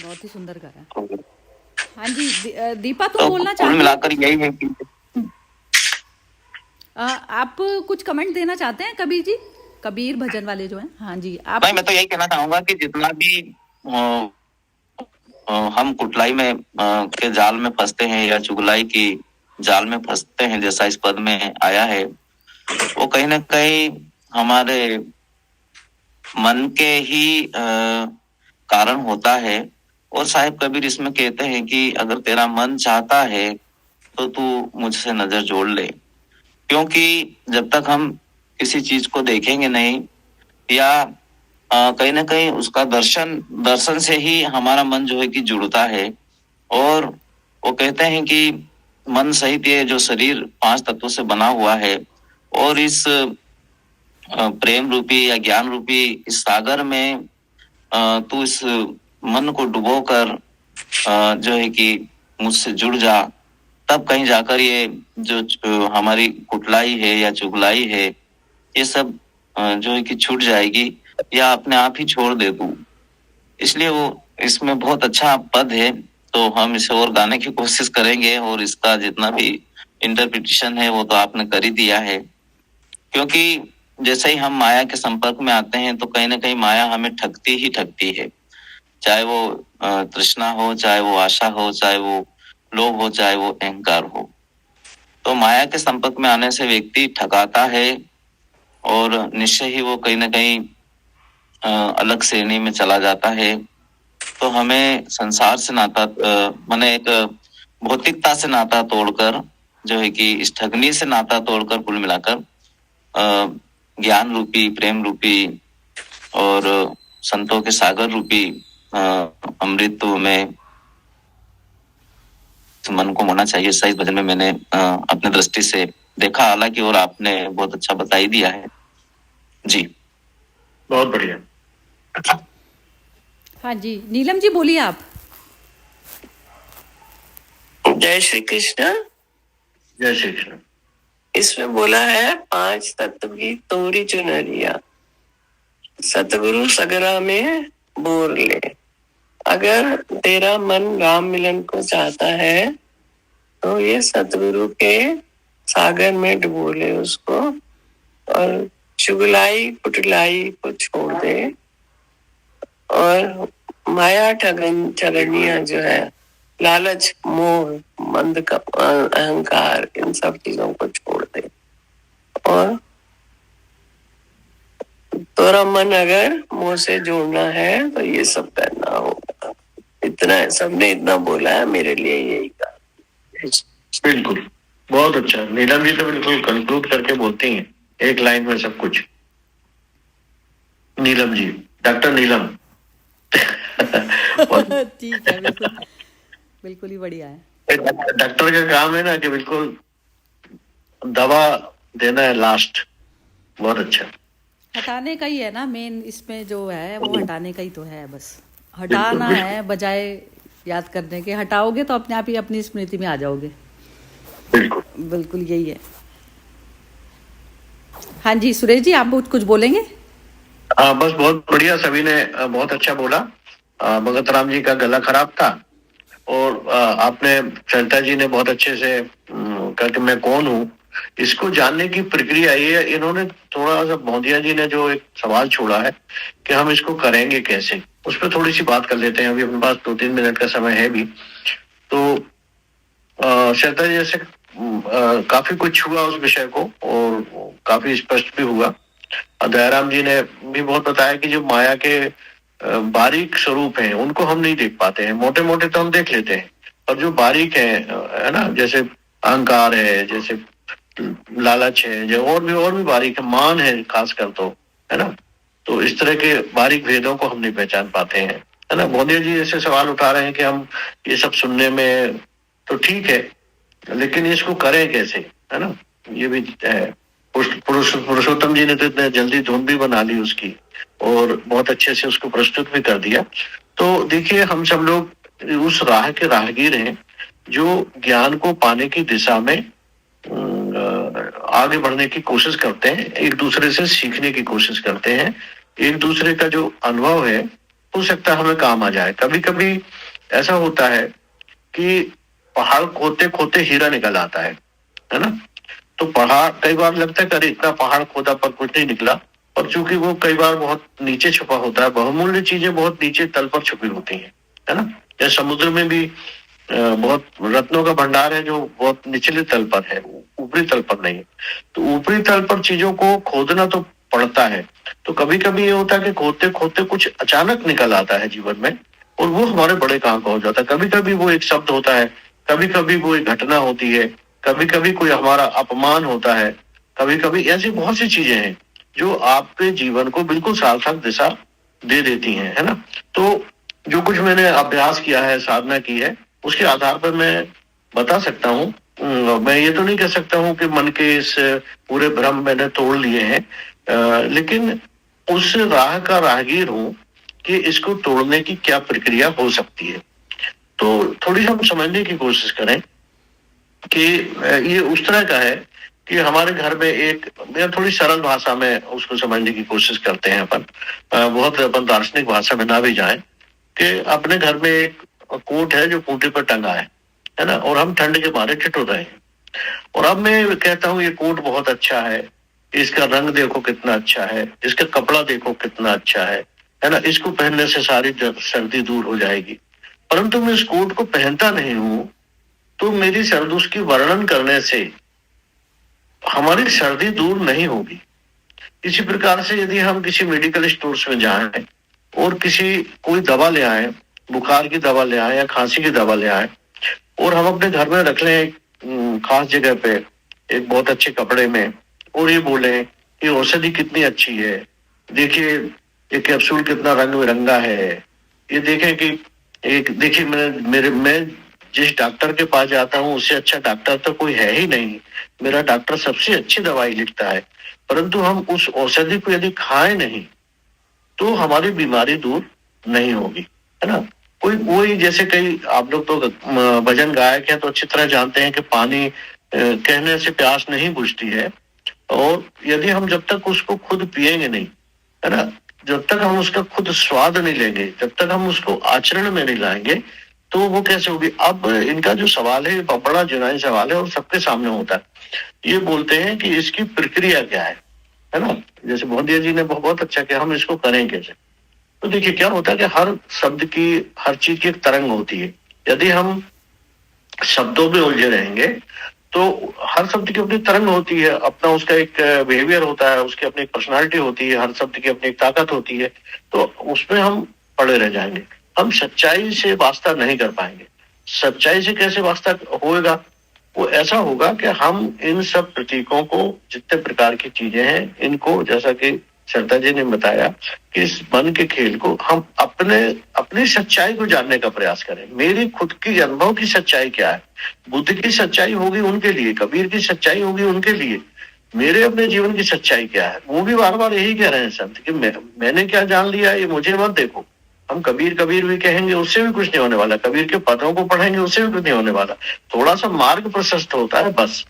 B: बहुत ही सुंदर गाया। हाँ जी, दीपा तुम
F: तो
B: बोलना
F: कुल
B: चाहती हो?
F: मिलाकर यही है कि
B: आप कुछ कमेंट देना चाहते हैं कबीर जी, कबीर भजन वाले जो हैं? हाँ जी, आप।
F: भाई मैं तो यही कहना चाहूंगा कि जितना भी हम कुटलाई में के जाल में फंसते हैं या चुगलाई की जाल में फंसते हैं, जैसा इस पद में आया है, वो कहीं ना कहीं हमारे मन के ही कारण होता है। और साहिब कबीर इसमें कहते हैं कि अगर तेरा मन चाहता है तो तू मुझसे नजर जोड़ ले, क्योंकि जब तक हम किसी चीज को देखेंगे नहीं या कहीं ना कहीं उसका दर्शन से ही हमारा मन जो है कि जुड़ता है। और वो कहते हैं कि मन सहित ये जो शरीर 5 तत्वों से बना हुआ है, और इस प्रेम रूपी या ज्ञान रूपी इस सागर में तू इस मन को डुबोकर जो है कि मुझसे जुड़ जा, तब कहीं जाकर ये जो हमारी कुटलाई है या चुगलाई है, ये सब जो है कि छूट जाएगी या अपने आप ही छोड़ दे तू। इसलिए वो इसमें बहुत अच्छा पद है, तो हम इसे और गाने की कोशिश करेंगे, और इसका जितना भी इंटरप्रिटेशन है वो तो आपने कर ही दिया है। क्योंकि जैसे ही हम माया के संपर्क में आते हैं तो कहीं ना कहीं माया हमें ठगती ही ठगती है, चाहे वो तृष्णा हो, चाहे वो आशा हो, चाहे वो लोभ हो, चाहे वो अहंकार हो। तो माया के संपर्क में आने से व्यक्ति ठगाता है और निश्चय ही वो कहीं ना कहीं अलग श्रेणी में चला जाता है। तो हमें संसार से नाता माने एक भौतिकता से नाता तोड़कर जो है कि इस ठगनी से नाता तोड़कर कुल मिलाकर ज्ञान रूपी, प्रेम रूपी और संतों के सागर रूपी अमृत में मन को होना चाहिए। ऐसा इस भजन में मैंने अपने दृष्टि से देखा, हालांकि और आपने बहुत अच्छा बता ही दिया है जी।
C: बहुत बढ़िया।
B: हाँ जी, नीलम जी बोलिए आप।
G: जय श्री कृष्ण।
C: जय श्री कृष्ण।
G: इसमें बोला है 5 तत्व की तोरी चुनरिया, सतगुरु सगरा में बोर ले। अगर तेरा मन राम मिलन को चाहता है तो ये सतगुरु के सागर में डुबो ले उसको, और चुगलाई कुटलाई को छोड़ दे, और माया ठगनिया जो है, लालच, मोह, मंद का अहंकार, इन सब चीजों को छोड़ दे। और तोरा मन अगर मुंह से जोड़ना है तो ये सब करना होगा। इतना सबने इतना बोला है, मेरे लिए यही कहा।
C: बिल्कुल, बहुत अच्छा। नीलम जी तो बिल्कुल कंक्लूड करके बोलती हैं एक लाइन में सब कुछ। नीलम जी, डॉक्टर नीलम।
B: ठीक है, बिल्कुल बिल्कुल ही बढ़िया है।
C: डॉक्टर का काम है ना कि बिल्कुल दवा देना है लास्ट। बहुत अच्छा।
B: हटाने का ही है ना मेन, इसमें जो है वो हटाने का ही तो है, बस हटाना है बजाय याद करने के। हटाओगे तो अपने आप ही अपनी स्मृति में आ जाओगे।
C: बिल्कुल
B: बिल्कुल यही है। हाँ जी, सुरेश जी आप कुछ बोलेंगे?
C: हाँ, बस बहुत बढ़िया, सभी ने बहुत अच्छा बोला। भगत राम जी का गला खराब था, और आपने सरिता जी ने बहुत अच्छे से कहा कि मैं कौन हूँ, इसको जानने की प्रक्रिया ये, इन्होंने थोड़ा सा मोदिया जी ने जो एक सवाल छोड़ा है कि हम इसको करेंगे कैसे, उस पर थोड़ी सी बात कर लेते हैं। अभी अपने पास 2-3 मिनट का समय है भी। तो श्रद्धा जी जैसे काफी कुछ हुआ उस विषय को और काफी स्पष्ट भी हुआ। दयाराम जी ने भी बहुत बताया कि जो माया के बारीक स्वरूप हैं उनको हम नहीं देख पाते हैं। मोटे मोटे तो हम देख लेते हैं, और जो बारीक है ना, जैसे अहंकार है, जैसे लालच है, जो और भी बारीक है, मान है खासकर, तो है ना, तो इस तरह के बारीक भेदों को हम नहीं पहचान पाते हैं, है ना। मोदी जी ऐसे सवाल उठा रहे हैं कि हम ये सब सुनने में तो ठीक है, लेकिन इसको करें कैसे, है ना, ये भी है। पुरुषोत्तम जी ने तो इतने जल्दी धुन भी बना ली उसकी और बहुत अच्छे से उसको प्रस्तुत भी कर दिया। तो देखिए, हम सब लोग उस राह के राहगीर हैं जो ज्ञान को पाने की दिशा में आगे बढ़ने की कोशिश करते हैं, एक दूसरे से सीखने की कोशिश करते हैं। एक दूसरे का जो अनुभव है हो सकता है हमें काम आ जाए। कभी कभी ऐसा होता है कि पहाड़ खोदते खोदते हीरा निकल आता है ना। तो पहाड़ कई बार लगता है अरे इतना पहाड़ खोदा पर कुछ नहीं निकला, और चूंकि वो कई बार बहुत नीचे छुपा होता है, बहुमूल्य चीजें बहुत नीचे तल पर छुपी होती हैं, है ना। जैसे समुद्र में भी बहुत रत्नों का भंडार है जो बहुत निचले तल पर है, ऊपरी तल पर नहीं है। तो ऊपरी तल पर चीजों को खोदना तो पड़ता है। तो कभी कभी ये होता है कि खोदते खोदते कुछ अचानक निकल आता है जीवन में, और वो हमारे बड़े काम का हो जाता है। कभी कभी वो एक शब्द होता है, कभी कभी वो एक घटना होती है, कभी कभी कोई हमारा अपमान होता है, कभी कभी ऐसी बहुत सी चीजें हैं जो आपके जीवन को बिल्कुल सार्थक दिशा दे देती हैं, है ना। तो जो कुछ मैंने अभ्यास किया है, साधना की है, उसके आधार पर मैं बता सकता हूँ। मैं ये तो नहीं कह सकता हूँ कि मन के इस पूरे भ्रम मैंने तोड़ लिए हैं, लेकिन उस राह का राहगीर हूँ कि इसको तोड़ने की क्या प्रक्रिया हो सकती है। तो थोड़ी हम समझने की कोशिश करें कि ये उस तरह का है कि हमारे घर में एक, थोड़ी सरल भाषा में उसको समझने की कोशिश करते हैं अपन, बहुत अपन दार्शनिक भाषा में ना भी जाएं, कि अपने घर में एक कोट है जो खूंटे पर टंगा है ना, और हम ठंड के मारे ठिठुर रहे हैं। और अब मैं कहता हूँ ये कोट बहुत अच्छा है, इसका रंग देखो कितना अच्छा है, इसका कपड़ा देखो कितना अच्छा है ना, इसको पहनने से सारी सर्दी दूर हो जाएगी। परंतु मैं इस कोट को पहनता नहीं हूँ, तो मेरी सर्दी उसकी वर्णन करने से हमारी सर्दी दूर नहीं होगी। इसी प्रकार से यदि हम किसी मेडिकल स्टोर्स में जाएं और कोई दवा ले आए, बुखार की दवा ले आए या खांसी की दवा ले आए, और हम अपने घर में रख लें खास जगह पे एक बहुत अच्छे कपड़े में, और ये बोले कि औषधि कितनी अच्छी है, देखिए ये कैप्सूल कितना रंग बिरंगा है, ये देखें कि देखिए मैं जिस डॉक्टर के पास जाता हूँ उससे अच्छा डॉक्टर तो कोई है ही नहीं, मेरा डॉक्टर सबसे अच्छी दवाई लिखता है। परंतु हम उस औषधि को यदि खाएं नहीं तो हमारी बीमारी दूर नहीं होगी, है ना। कोई वही, जैसे कई आप लोग तो भजन गायक हैं तो अच्छी तरह जानते हैं कि पानी कहने से प्यास नहीं बुझती है, और यदि हम जब तक उसको खुद पिएंगे नहीं, है ना, जब तक हम उसका खुद स्वाद नहीं लेंगे, जब तक हम उसको आचरण में नहीं लाएंगे, तो वो कैसे होगी। अब इनका जो सवाल है बड़ा जुनाई सवाल है और सबके सामने होता है। ये बोलते हैं कि इसकी प्रक्रिया क्या है ना। जैसे मोदी जी ने बहुत अच्छा किया, हम इसको करें कैसे। तो देखिए क्या होता है कि हर शब्द की, हर चीज की एक तरंग होती है। यदि हम शब्दों में उलझे रहेंगे तो हर शब्द की अपनी तरंग होती है, अपना उसका एक बिहेवियर होता है, उसकी अपनी पर्सनालिटी होती है, हर शब्द की अपनी एक ताकत होती है। तो उसमें हम पड़े रह जाएंगे, हम सच्चाई से वास्ता नहीं कर पाएंगे। सच्चाई से कैसे वास्ता होएगा? वो ऐसा होगा कि हम इन सब प्रतीकों को, जितने प्रकार की चीजें हैं, इनको, जैसा कि श्रद्धा जी ने बताया कि इस मन के खेल को हम अपनी सच्चाई को जानने का प्रयास करें। मेरी खुद की अनुभव की सच्चाई क्या है? बुद्ध की सच्चाई होगी उनके लिए, कबीर की सच्चाई होगी उनके लिए, मेरे अपने जीवन की सच्चाई क्या है? वो भी बार बार यही कह रहे हैं संत कि मैंने क्या जान लिया ये मुझे मत देखो। हम कबीर भी कहेंगे, उससे भी कुछ नहीं होने वाला। कबीर के पदों को पढ़ेंगे, उससे भी कुछ नहीं होने वाला। थोड़ा सा मार्ग प्रशस्त होता है बस,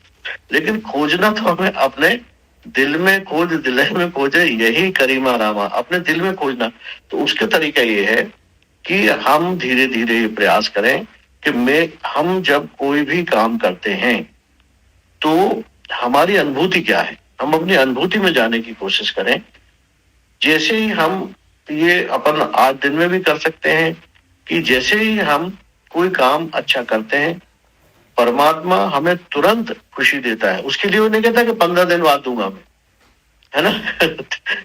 C: लेकिन खोजना तो हमें अपने दिल में खोज, दिल में खोजे, यही करीमा रामा, अपने दिल में खोजना। तो उसका तरीका ये है कि हम धीरे धीरे ये प्रयास करें कि हम जब कोई भी काम करते हैं तो हमारी अनुभूति क्या है, हम अपनी अनुभूति में जाने की कोशिश करें। जैसे ही हम ये अपन आज दिन में भी कर सकते हैं कि जैसे ही हम कोई काम अच्छा करते हैं, परमात्मा हमें तुरंत खुशी देता है। उसके लिए वो नहीं कहता कि 15 दिन बाद दूंगा मैं, है ना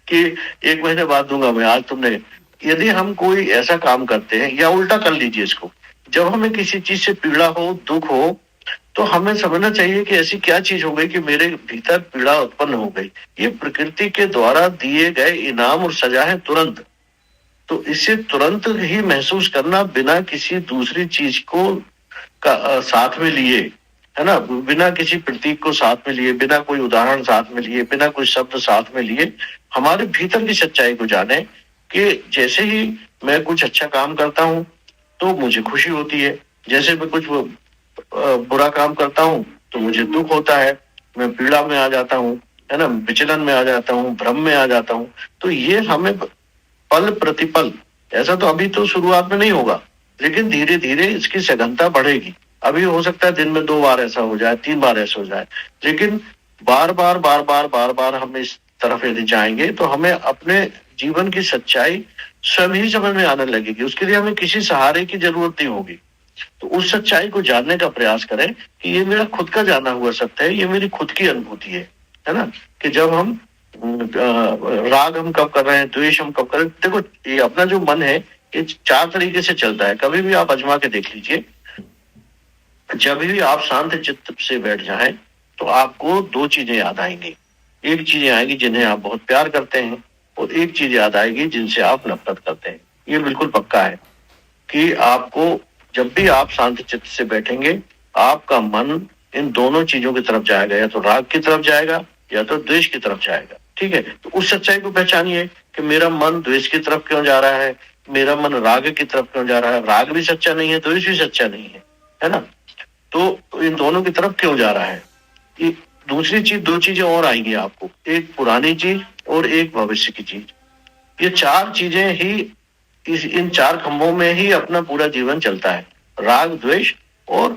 C: कि 1 महीने बाद दूंगा मैं, आज तुमने। यदि हम कोई ऐसा काम करते हैं, या उल्टा कर लीजिए इसको, जब हमें किसी चीज से पीड़ा हो, दुख हो, तो हमें समझना चाहिए कि ऐसी क्या चीज हो गई कि मेरे भीतर पीड़ा उत्पन्न हो गई। ये प्रकृति के द्वारा दिए गए इनाम और सजा है तुरंत। तो इसे तुरंत ही महसूस करना, बिना किसी दूसरी चीज को साथ में लिए, है ना, बिना किसी प्रतीक को साथ में लिए, बिना कोई उदाहरण साथ में लिए, बिना कोई शब्द साथ में लिए, हमारे भीतर की सच्चाई को जाने कि जैसे ही मैं कुछ अच्छा काम करता हूँ तो मुझे खुशी होती है, जैसे मैं कुछ बुरा काम करता हूँ तो मुझे दुख होता है, मैं पीड़ा में आ जाता हूँ, है ना, विचलन में आ जाता हूँ, भ्रम में आ जाता हूँ। तो ये हमें पल प्रतिपल, ऐसा तो अभी तो शुरुआत में नहीं होगा, लेकिन धीरे धीरे इसकी सघनता बढ़ेगी। अभी हो सकता है दिन में 2 बार ऐसा हो जाए, 3 बार ऐसा हो जाए, लेकिन बार बार हम इस तरफ यदि जाएंगे तो हमें अपने जीवन की सच्चाई स्वयं ही समझ में आने लगेगी। उसके लिए हमें किसी सहारे की जरूरत नहीं होगी। तो उस सच्चाई को जानने का प्रयास करें कि ये मेरा खुद का जाना हुआ सत्य है, ये मेरी खुद की अनुभूति है ना, कि जब हम राग हम कब कर रहे हैं, द्वेष हम कब कर रहे हैं। देखो, ये अपना जो मन है ये 4 तरीके से चलता है, कभी भी आप आजमा के देख लीजिए। जब भी आप शांत चित्त से बैठ जाएं तो आपको 2 चीजें याद आएंगी। एक चीज आएगी जिन्हें आप बहुत प्यार करते हैं, और एक चीज याद आएगी जिनसे आप नफरत करते हैं। ये बिल्कुल पक्का है कि आपको जब भी आप शांत चित्त से बैठेंगे, आपका मन इन दोनों चीजों की तरफ जाएगा, या तो राग की तरफ जाएगा या तो द्वेष की तरफ जाएगा। ठीक है, तो उस सच्चाई को पहचानिए कि मेरा मन द्वेष की तरफ क्यों जा रहा है, मेरा मन राग की तरफ क्यों जा रहा है। राग भी सच्चा नहीं है, द्वेष भी सच्चा नहीं है ना, तो इन दोनों की तरफ क्यों जा रहा है। ये दूसरी चीज, 2 चीजें और आएंगी आपको, एक पुरानी चीज और एक भविष्य की चीज। ये 4 चीजें ही इन 4 खंभों में ही अपना पूरा जीवन चलता है, राग, द्वेष और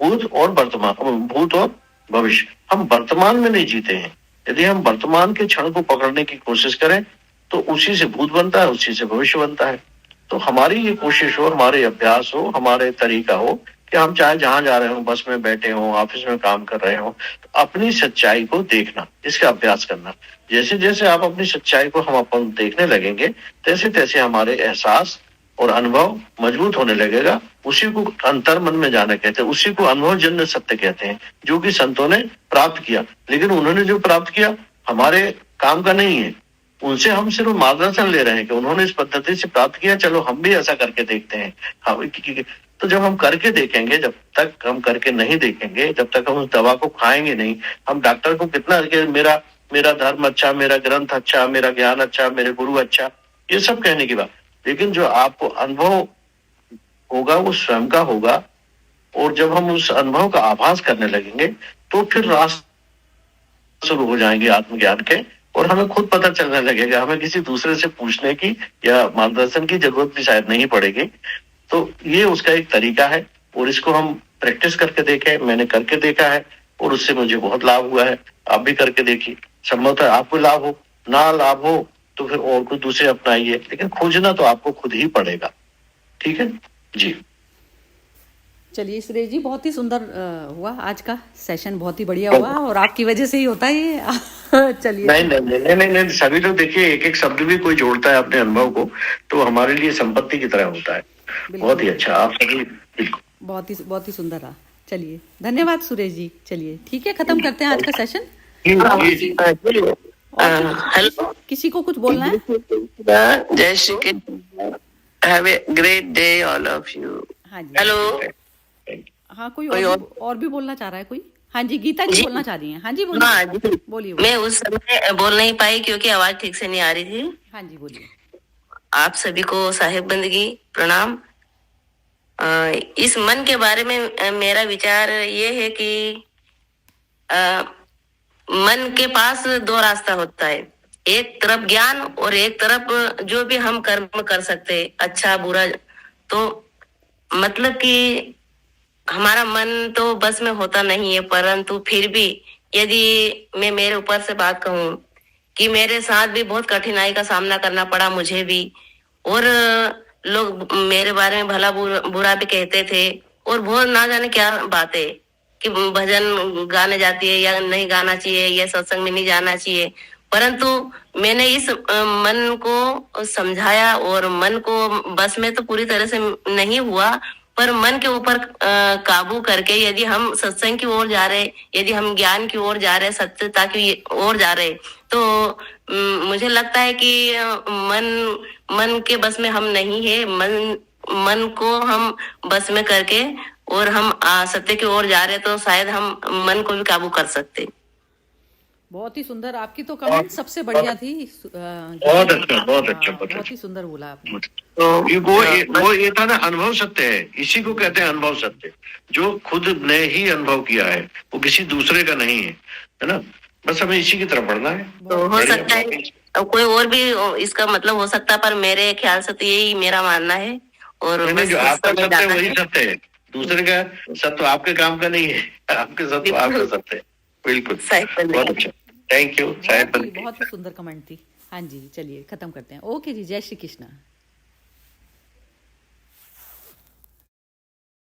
C: भूत और वर्तमान, भूत और भविष्य। हम वर्तमान में नहीं जीते हैं। यदि हम वर्तमान के क्षण को पकड़ने की कोशिश करें तो उसी से भूत बनता है, उसी से भविष्य बनता है। तो हमारी ये कोशिश हो, हमारे अभ्यास हो, हमारे तरीका हो कि हम चाहे जहां जा रहे हो, बस में बैठे हो, ऑफिस में काम कर रहे हो, तो अपनी सच्चाई को देखना, इसका अभ्यास करना। जैसे जैसे आप अपनी सच्चाई को हम अपन देखने लगेंगे, तैसे तैसे हमारे एहसास और अनुभव मजबूत होने लगेगा। उसी को अंतर मन में जाना कहते हैं, उसी को अनुभवजन्य सत्य कहते हैं, जो कि संतों ने प्राप्त किया। लेकिन उन्होंने जो प्राप्त किया हमारे काम का नहीं है, उनसे हम सिर्फ मार्गदर्शन ले रहे हैं कि उन्होंने इस पद्धति से प्राप्त किया, चलो हम भी ऐसा करके देखते हैं। तो जब हम करके देखेंगे, जब तक हम करके नहीं देखेंगे, जब तक हम उस दवा को खाएंगे नहीं, हम डॉक्टर को कितना मेरा धर्म अच्छा, मेरा ग्रंथ अच्छा, मेरा ज्ञान अच्छा, मेरे गुरु अच्छा, ये सब कहने की बात, लेकिन जो आपको अनुभव होगा वो स्वयं का होगा। और जब हम उस अनुभव का आभास करने लगेंगे तो फिर रास्ते शुरू हो जाएंगे आत्मज्ञान के, और हमें खुद पता चलने लगेगा। हमें किसी दूसरे से पूछने की या मार्गदर्शन की जरूरत भी शायद नहीं पड़ेगी। तो ये उसका एक तरीका है, और इसको हम प्रैक्टिस करके देखें। मैंने करके देखा है और उससे मुझे बहुत लाभ हुआ है, आप भी करके देखिए। संभवतः आपको लाभ हो, ना लाभ हो तो फिर और कोई दूसरे अपनाइए, लेकिन खोजना तो आपको खुद ही पड़ेगा। ठीक है जी।
B: चलिए सुरेश जी, बहुत ही सुंदर हुआ आज का सेशन, बहुत ही बढ़िया हुआ, और आपकी वजह से ही होता है ये। चलिए।
C: नहीं, सभी लोग देखिए, एक एक शब्द भी कोई जोड़ता है अपने अनुभव को, तो हमारे लिए संपत्ति की तरह होता है। बहुत ही अच्छा, आप सभी
B: बहुत ही सुंदर रहा। चलिए, धन्यवाद सुरेश जी। चलिए ठीक है, खत्म करते हैं आज का सेशन।
G: हेलो,
B: किसी को कुछ बोलना है?
G: जय Shri Krishna, have a great day all of you.
B: हाँ जी।
G: हेलो,
B: हाँ, कोई और भी बोलना चाह रहा है कोई? हाँ जी, गीता जी बोलना चाह रही हैं। हाँ जी, बोलिए।
G: हाँ जी,
B: बोलिए।
G: मैं उस समय बोल नहीं पाई क्योंकि आवाज ठीक से नहीं आ रही थी।
B: हाँ जी, बोलिए।
G: आप सभी को साहेब बंदगी प्रणाम। इस मन के बारे में मेरा विचार ये है कि मन के पास 2 रास्ता होता है, एक तरफ ज्ञान और एक तरफ जो भी हम कर्म कर सकते, अच्छा बुरा। तो मतलब कि हमारा मन तो बस में होता नहीं है, परंतु फिर भी
H: यदि मैं मेरे ऊपर से बात कहूँ कि मेरे साथ भी बहुत कठिनाई का सामना करना पड़ा मुझे भी, और लोग मेरे बारे में भला बुरा भी कहते थे, और बहुत ना जाने क्या बातें कि भजन गाने जाती है या नहीं गाना चाहिए, या सत्संग में नहीं जाना चाहिए। परंतु मैंने इस मन को समझाया, और मन को बस में तो पूरी तरह से नहीं हुआ, पर मन के ऊपर काबू करके यदि हम सत्संग की ओर जा रहे, यदि हम ज्ञान की ओर जा रहे, सत्यता की ओर जा रहे, तो मुझे लगता है कि मन के बस में हम नहीं है। मन को हम बस में करके और हम सत्य की ओर जा रहे, तो शायद हम मन को भी काबू कर सकते।
B: बहुत ही सुंदर, आपकी तो कमेंट सबसे बढ़िया थी।
C: बहुत अच्छा, बहुत अच्छा,
B: बहुत ही सुंदर बोला आपने।
C: तो वो ये था ना, अनुभव सत्य है, इसी को कहते हैं अनुभव सत्य। जो खुद ने ही अनुभव किया है, वो किसी दूसरे का नहीं है ना। बस हमें इसी की तरफ बढ़ना है।
H: तो हो सकता है कोई और भी इसका मतलब हो सकता है, पर मेरे ख्याल से तो यही मेरा मानना है। और
C: जो आपका सत्य है वही सत्य है, दूसरे का सत्य आपके काम का नहीं है, आपके सत्य आपका सत्य है। बिल्कुल, बहुत अच्छा, थैंक यू।
B: बहुत ही सुंदर कमेंट थी। हाँ जी, चलिए खत्म करते हैं। ओके जी, जय श्री कृष्णा।